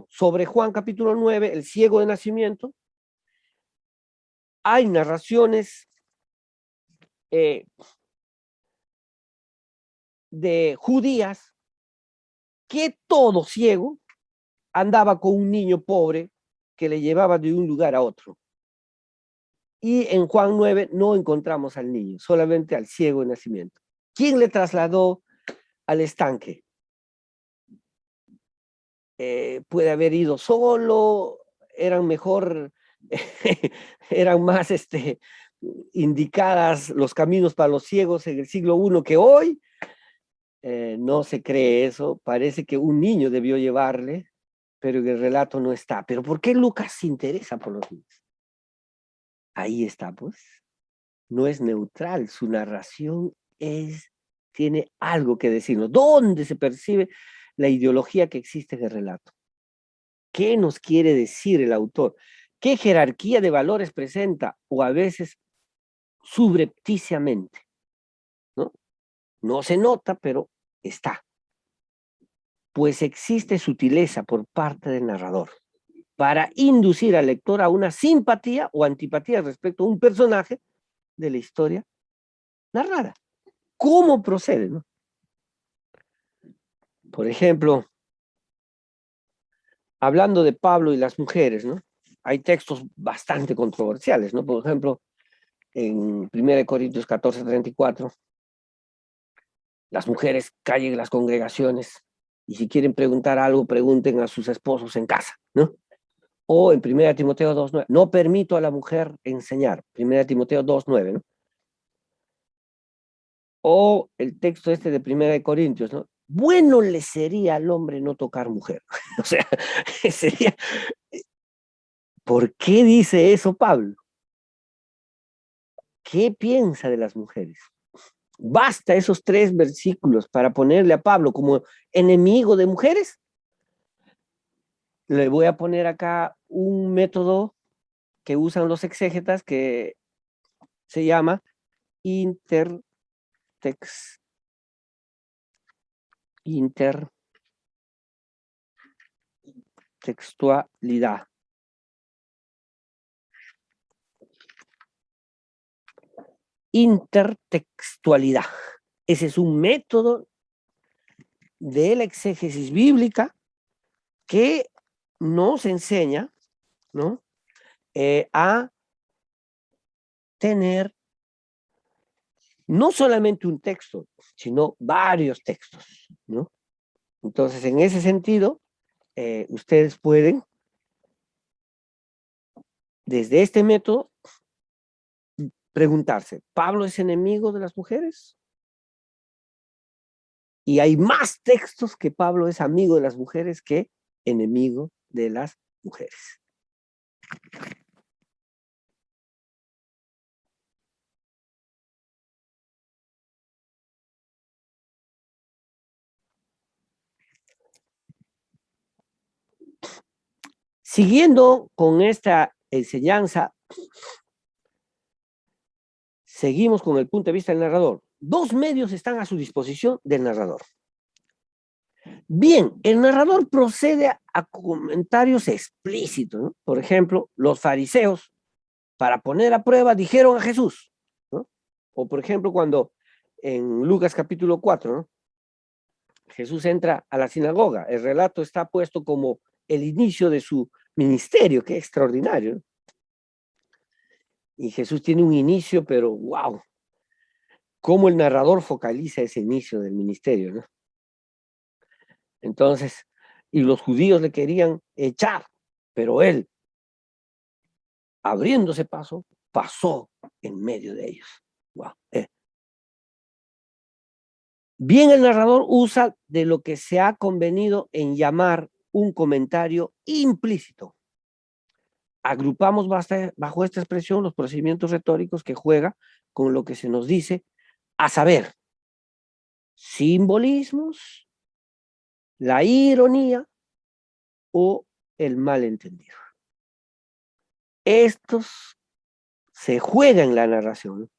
sobre Juan capítulo 9, el ciego de nacimiento, hay narraciones de judías que todo ciego andaba con un niño pobre que le llevaba de un lugar a otro. Y en Juan 9 no encontramos al niño, solamente al ciego de nacimiento. ¿Quién le trasladó al estanque? Puede haber ido solo, eran mejor, eran más indicadas los caminos para los ciegos en el siglo I que hoy. No se cree eso, parece que un niño debió llevarle, pero en el relato no está. ¿Pero por qué Lucas se interesa por los niños? Ahí está, pues. No es neutral, su narración tiene algo que decirnos. ¿Dónde se percibe la ideología que existe en el relato? ¿Qué nos quiere decir el autor? ¿Qué jerarquía de valores presenta? O a veces subrepticiamente, ¿no? No se nota, pero está. Pues existe sutileza por parte del narrador para inducir al lector a una simpatía o antipatía respecto a un personaje de la historia narrada. ¿Cómo procede, no? Por ejemplo, hablando de Pablo y las mujeres, ¿no? Hay textos bastante controversiales, ¿no? Por ejemplo, en 1 Corintios 14:34, las mujeres callen las congregaciones y si quieren preguntar algo, pregunten a sus esposos en casa, ¿no? O en 1 Timoteo 2:9, no permito a la mujer enseñar, 1 Timoteo 2:9, ¿no? O el texto de 1 Corintios, ¿no? Bueno le sería al hombre no tocar mujer. O sea, sería... ¿Por qué dice eso Pablo? ¿Qué piensa de las mujeres? ¿Basta esos 3 versículos para ponerle a Pablo como enemigo de mujeres? Le voy a poner acá un método que usan los exégetas que se llama intertextualidad. Intertextualidad. Ese es un método de la exégesis bíblica que nos enseña, ¿no? A tener no solamente un texto, sino varios textos, ¿no? Entonces, en ese sentido, ustedes pueden, desde este método, preguntarse, ¿Pablo es enemigo de las mujeres? Y hay más textos que Pablo es amigo de las mujeres que enemigo de las mujeres. Siguiendo con esta enseñanza, seguimos con el punto de vista del narrador. Dos medios están a su disposición del narrador. Bien, el narrador procede a comentarios explícitos, ¿no? Por ejemplo, los fariseos, para poner a prueba, dijeron a Jesús, ¿no? O por ejemplo, cuando en Lucas capítulo 4, ¿no? Jesús entra a la sinagoga, el relato está puesto como el inicio de su ministerio, que es extraordinario, ¿no? Y Jesús tiene un inicio, pero wow, cómo el narrador focaliza ese inicio del ministerio, ¿no? Entonces, y los judíos le querían echar, pero él, abriéndose paso, pasó en medio de ellos. Wow. Bien, el narrador usa de lo que se ha convenido en llamar un comentario implícito. Agrupamos bajo esta expresión los procedimientos retóricos que juega con lo que se nos dice, a saber, simbolismos, la ironía o el malentendido. Estos se juegan en la narración.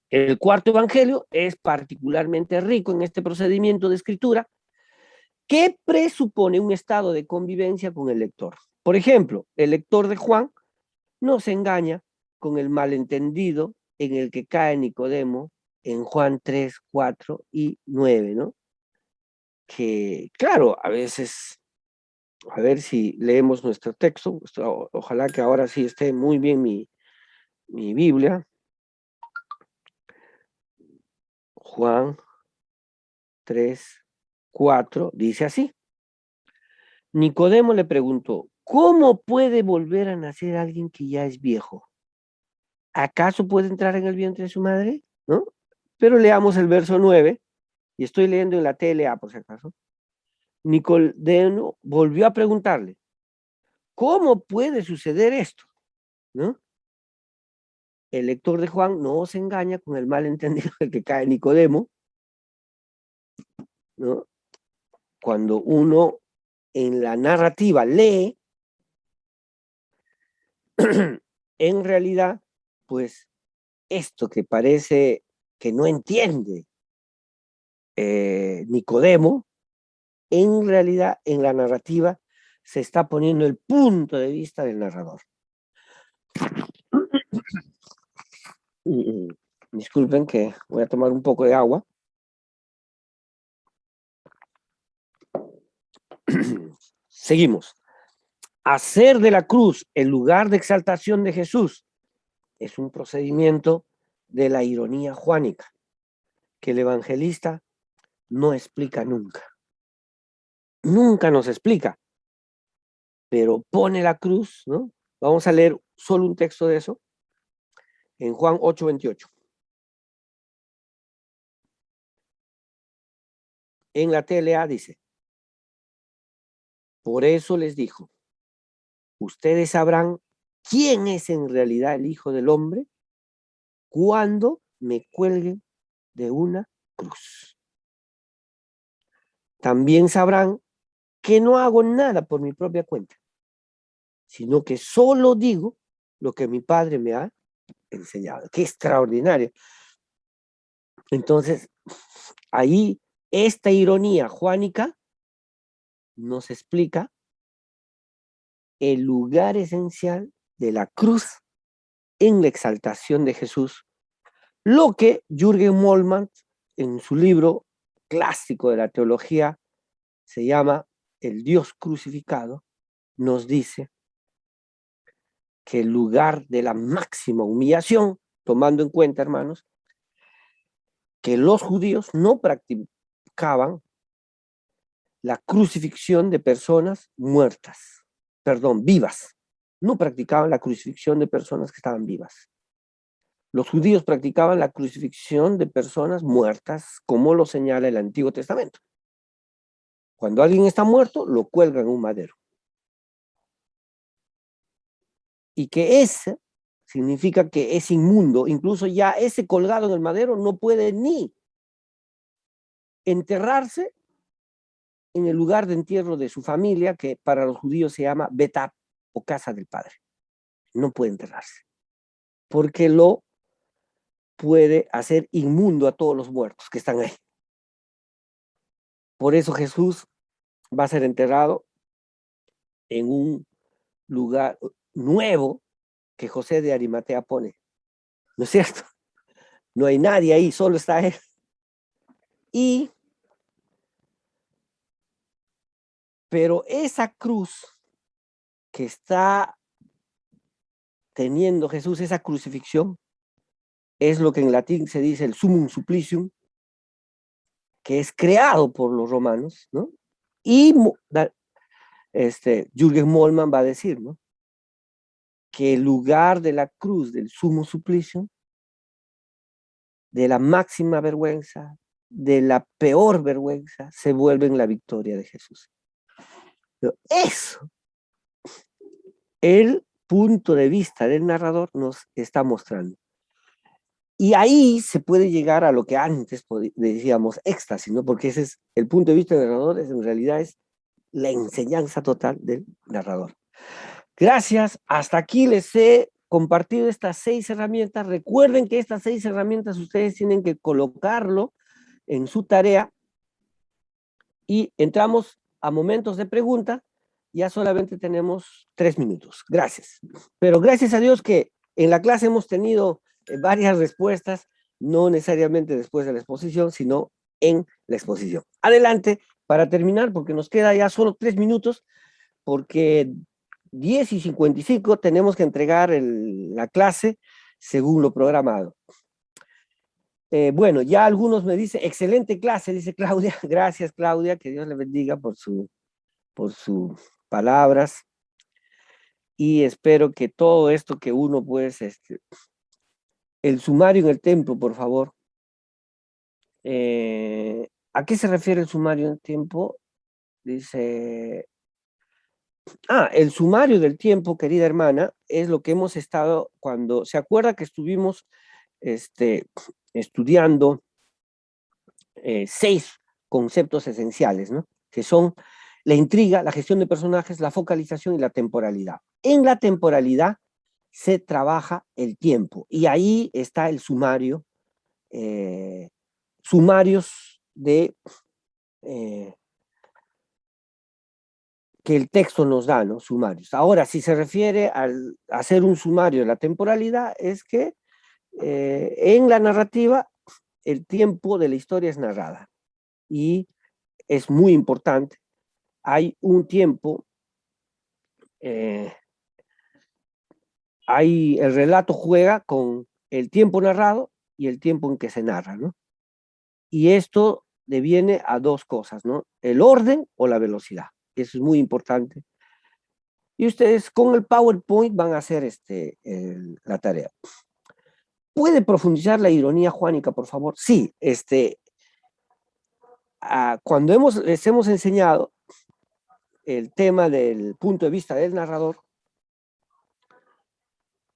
El cuarto evangelio es particularmente rico en este procedimiento de escritura que presupone un estado de convivencia con el lector. Por ejemplo, el lector de Juan no se engaña con el malentendido en el que cae Nicodemo en Juan 3, 4 y 9, ¿no? Que, claro, a veces, a ver si leemos nuestro texto, ojalá que ahora sí esté muy bien mi Biblia. Juan 3, 4, dice así. Nicodemo le preguntó, ¿cómo puede volver a nacer alguien que ya es viejo? ¿Acaso puede entrar en el vientre de su madre? ¿No? Pero leamos el verso 9, y estoy leyendo en la TLA por si acaso. Nicodemo volvió a preguntarle, ¿cómo puede suceder esto? ¿No? El lector de Juan no se engaña con el malentendido del que cae Nicodemo, ¿no? Cuando uno en la narrativa lee, en realidad, pues esto que parece que no entiende Nicodemo, en realidad en la narrativa se está poniendo el punto de vista del narrador. Disculpen que voy a tomar un poco de agua. Seguimos. Hacer de la cruz el lugar de exaltación de Jesús es un procedimiento de la ironía juánica que el evangelista no explica nunca. Nunca nos explica, pero pone la cruz, ¿no? Vamos a leer solo un texto de eso en Juan 8:28. En la TLA dice, por eso les dijo, ustedes sabrán quién es en realidad el Hijo del Hombre cuando me cuelguen de una cruz. También sabrán que no hago nada por mi propia cuenta, sino que solo digo lo que mi Padre me ha enseñado. ¡Qué extraordinario! Entonces, ahí esta ironía juánica nos explica el lugar esencial de la cruz en la exaltación de Jesús, lo que Jürgen Moltmann, en su libro clásico de la teología, se llama El Dios crucificado, nos dice que el lugar de la máxima humillación, tomando en cuenta, hermanos, que los judíos no practicaban la crucifixión de personas muertas, perdón, vivas. No practicaban la crucifixión de personas que estaban vivas. Los judíos practicaban la crucifixión de personas muertas, como lo señala el Antiguo Testamento. Cuando alguien está muerto, lo cuelgan en un madero. Y que ese significa que es inmundo, incluso ya ese colgado en el madero no puede ni enterrarse en el lugar de entierro de su familia, que para los judíos se llama Betá o casa del padre. No puede enterrarse, porque lo puede hacer inmundo a todos los muertos que están ahí. Por eso Jesús va a ser enterrado en un lugar nuevo que José de Arimatea pone. ¿No es cierto? No hay nadie ahí, solo está él. Pero esa cruz que está teniendo Jesús, esa crucifixión, es lo que en latín se dice el sumum supplicium, que es creado por los romanos, ¿no? Y Jürgen Moltmann va a decir, ¿no?, que el lugar de la cruz del sumo suplicio, de la máxima vergüenza, de la peor vergüenza, se vuelve en la victoria de Jesús. Pero eso, el punto de vista del narrador nos está mostrando. Y ahí se puede llegar a lo que antes decíamos éxtasis, ¿no? Porque ese es el punto de vista del narrador, en realidad es la enseñanza total del narrador. Gracias, hasta aquí les he compartido estas 6 herramientas. Recuerden que estas 6 herramientas ustedes tienen que colocarlo en su tarea y entramos a momentos de pregunta. Ya solamente tenemos 3 minutos. Gracias. Pero gracias a Dios que en la clase hemos tenido varias respuestas, no necesariamente después de la exposición, sino en la exposición. Adelante, para terminar, porque nos queda ya solo 3 minutos, porque 10:55 tenemos que entregar la clase según lo programado. Bueno, ya algunos me dicen, excelente clase, dice Claudia. Gracias, Claudia, que Dios le bendiga por sus palabras. Y espero que todo esto que uno, pues, el sumario en el templo, por favor. ¿A qué se refiere el sumario en el tiempo? Dice... el sumario del tiempo, querida hermana, es lo que hemos estado cuando... ¿Se acuerda que estuvimos estudiando 6 conceptos esenciales, ¿no? Que son la intriga, la gestión de personajes, la focalización y la temporalidad. En la temporalidad se trabaja el tiempo y ahí está el sumario, sumarios de... que el texto nos da, ¿no? Sumarios. Ahora, si se refiere a hacer un sumario de la temporalidad, es que en la narrativa el tiempo de la historia es narrada y es muy importante. Hay un tiempo, el relato juega con el tiempo narrado y el tiempo en que se narra, ¿no? Y esto deviene a 2 cosas, ¿no? El orden o la velocidad. Eso es muy importante. Y ustedes con el PowerPoint van a hacer la tarea. ¿Puede profundizar la ironía juánica, por favor? Sí, cuando les hemos enseñado el tema del punto de vista del narrador,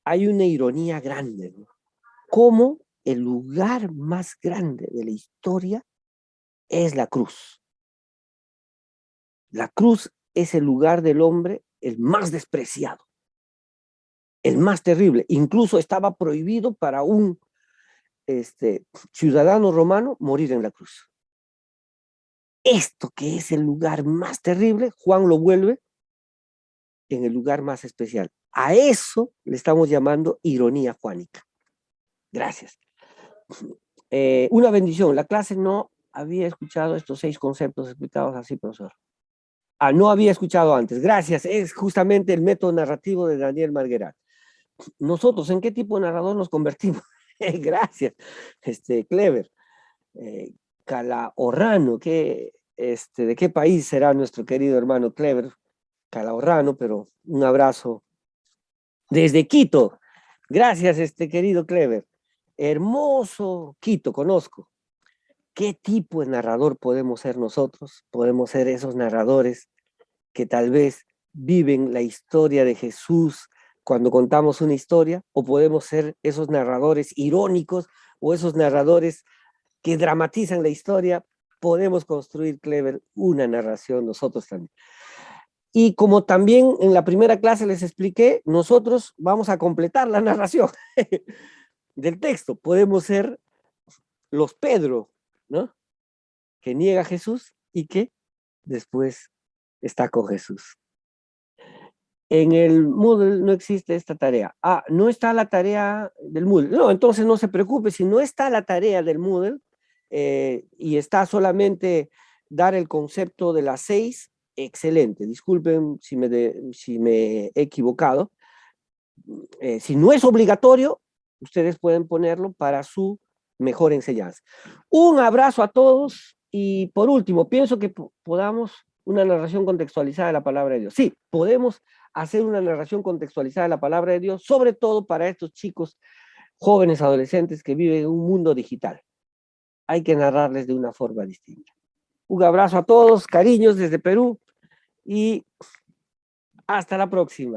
hay una ironía grande, ¿no? Como el lugar más grande de la historia es la cruz. La cruz es el lugar del hombre el más despreciado. el más terrible. Incluso estaba prohibido para un ciudadano romano morir en la cruz. Esto que es el lugar más terrible, Juan lo vuelve en el lugar más especial. A eso le estamos llamando ironía juánica. Gracias. Una bendición. La clase no había escuchado estos 6 conceptos explicados así, profesor. No había escuchado antes. Gracias. Es justamente el método narrativo de Daniel Marguerat. Nosotros, ¿en qué tipo de narrador nos convertimos? Gracias. Clever. Calahorrano, ¿de qué país será nuestro querido hermano Clever? Calahorrano, pero un abrazo desde Quito. Gracias, querido Clever. Hermoso Quito, conozco. ¿Qué tipo de narrador podemos ser nosotros? Podemos ser esos narradores que tal vez viven la historia de Jesús cuando contamos una historia, o podemos ser esos narradores irónicos o esos narradores que dramatizan la historia. Podemos construir, Clever, una narración nosotros también. Y como también en la primera clase les expliqué, nosotros vamos a completar la narración del texto. Podemos ser los Pedro, ¿no? Que niega a Jesús y que después está con Jesús. En el Moodle no existe esta tarea. No está la tarea del Moodle. No, entonces no se preocupe, si no está la tarea del Moodle y está solamente dar el concepto de las 6, excelente. Disculpen si me he equivocado. Si no es obligatorio, ustedes pueden ponerlo para su mejor enseñanza. Un abrazo a todos y por último, pienso que podamos una narración contextualizada de la palabra de Dios. Sí, podemos hacer una narración contextualizada de la palabra de Dios, sobre todo para estos chicos, jóvenes, adolescentes que viven en un mundo digital. Hay que narrarles de una forma distinta. Un abrazo a todos, cariños desde Perú y hasta la próxima.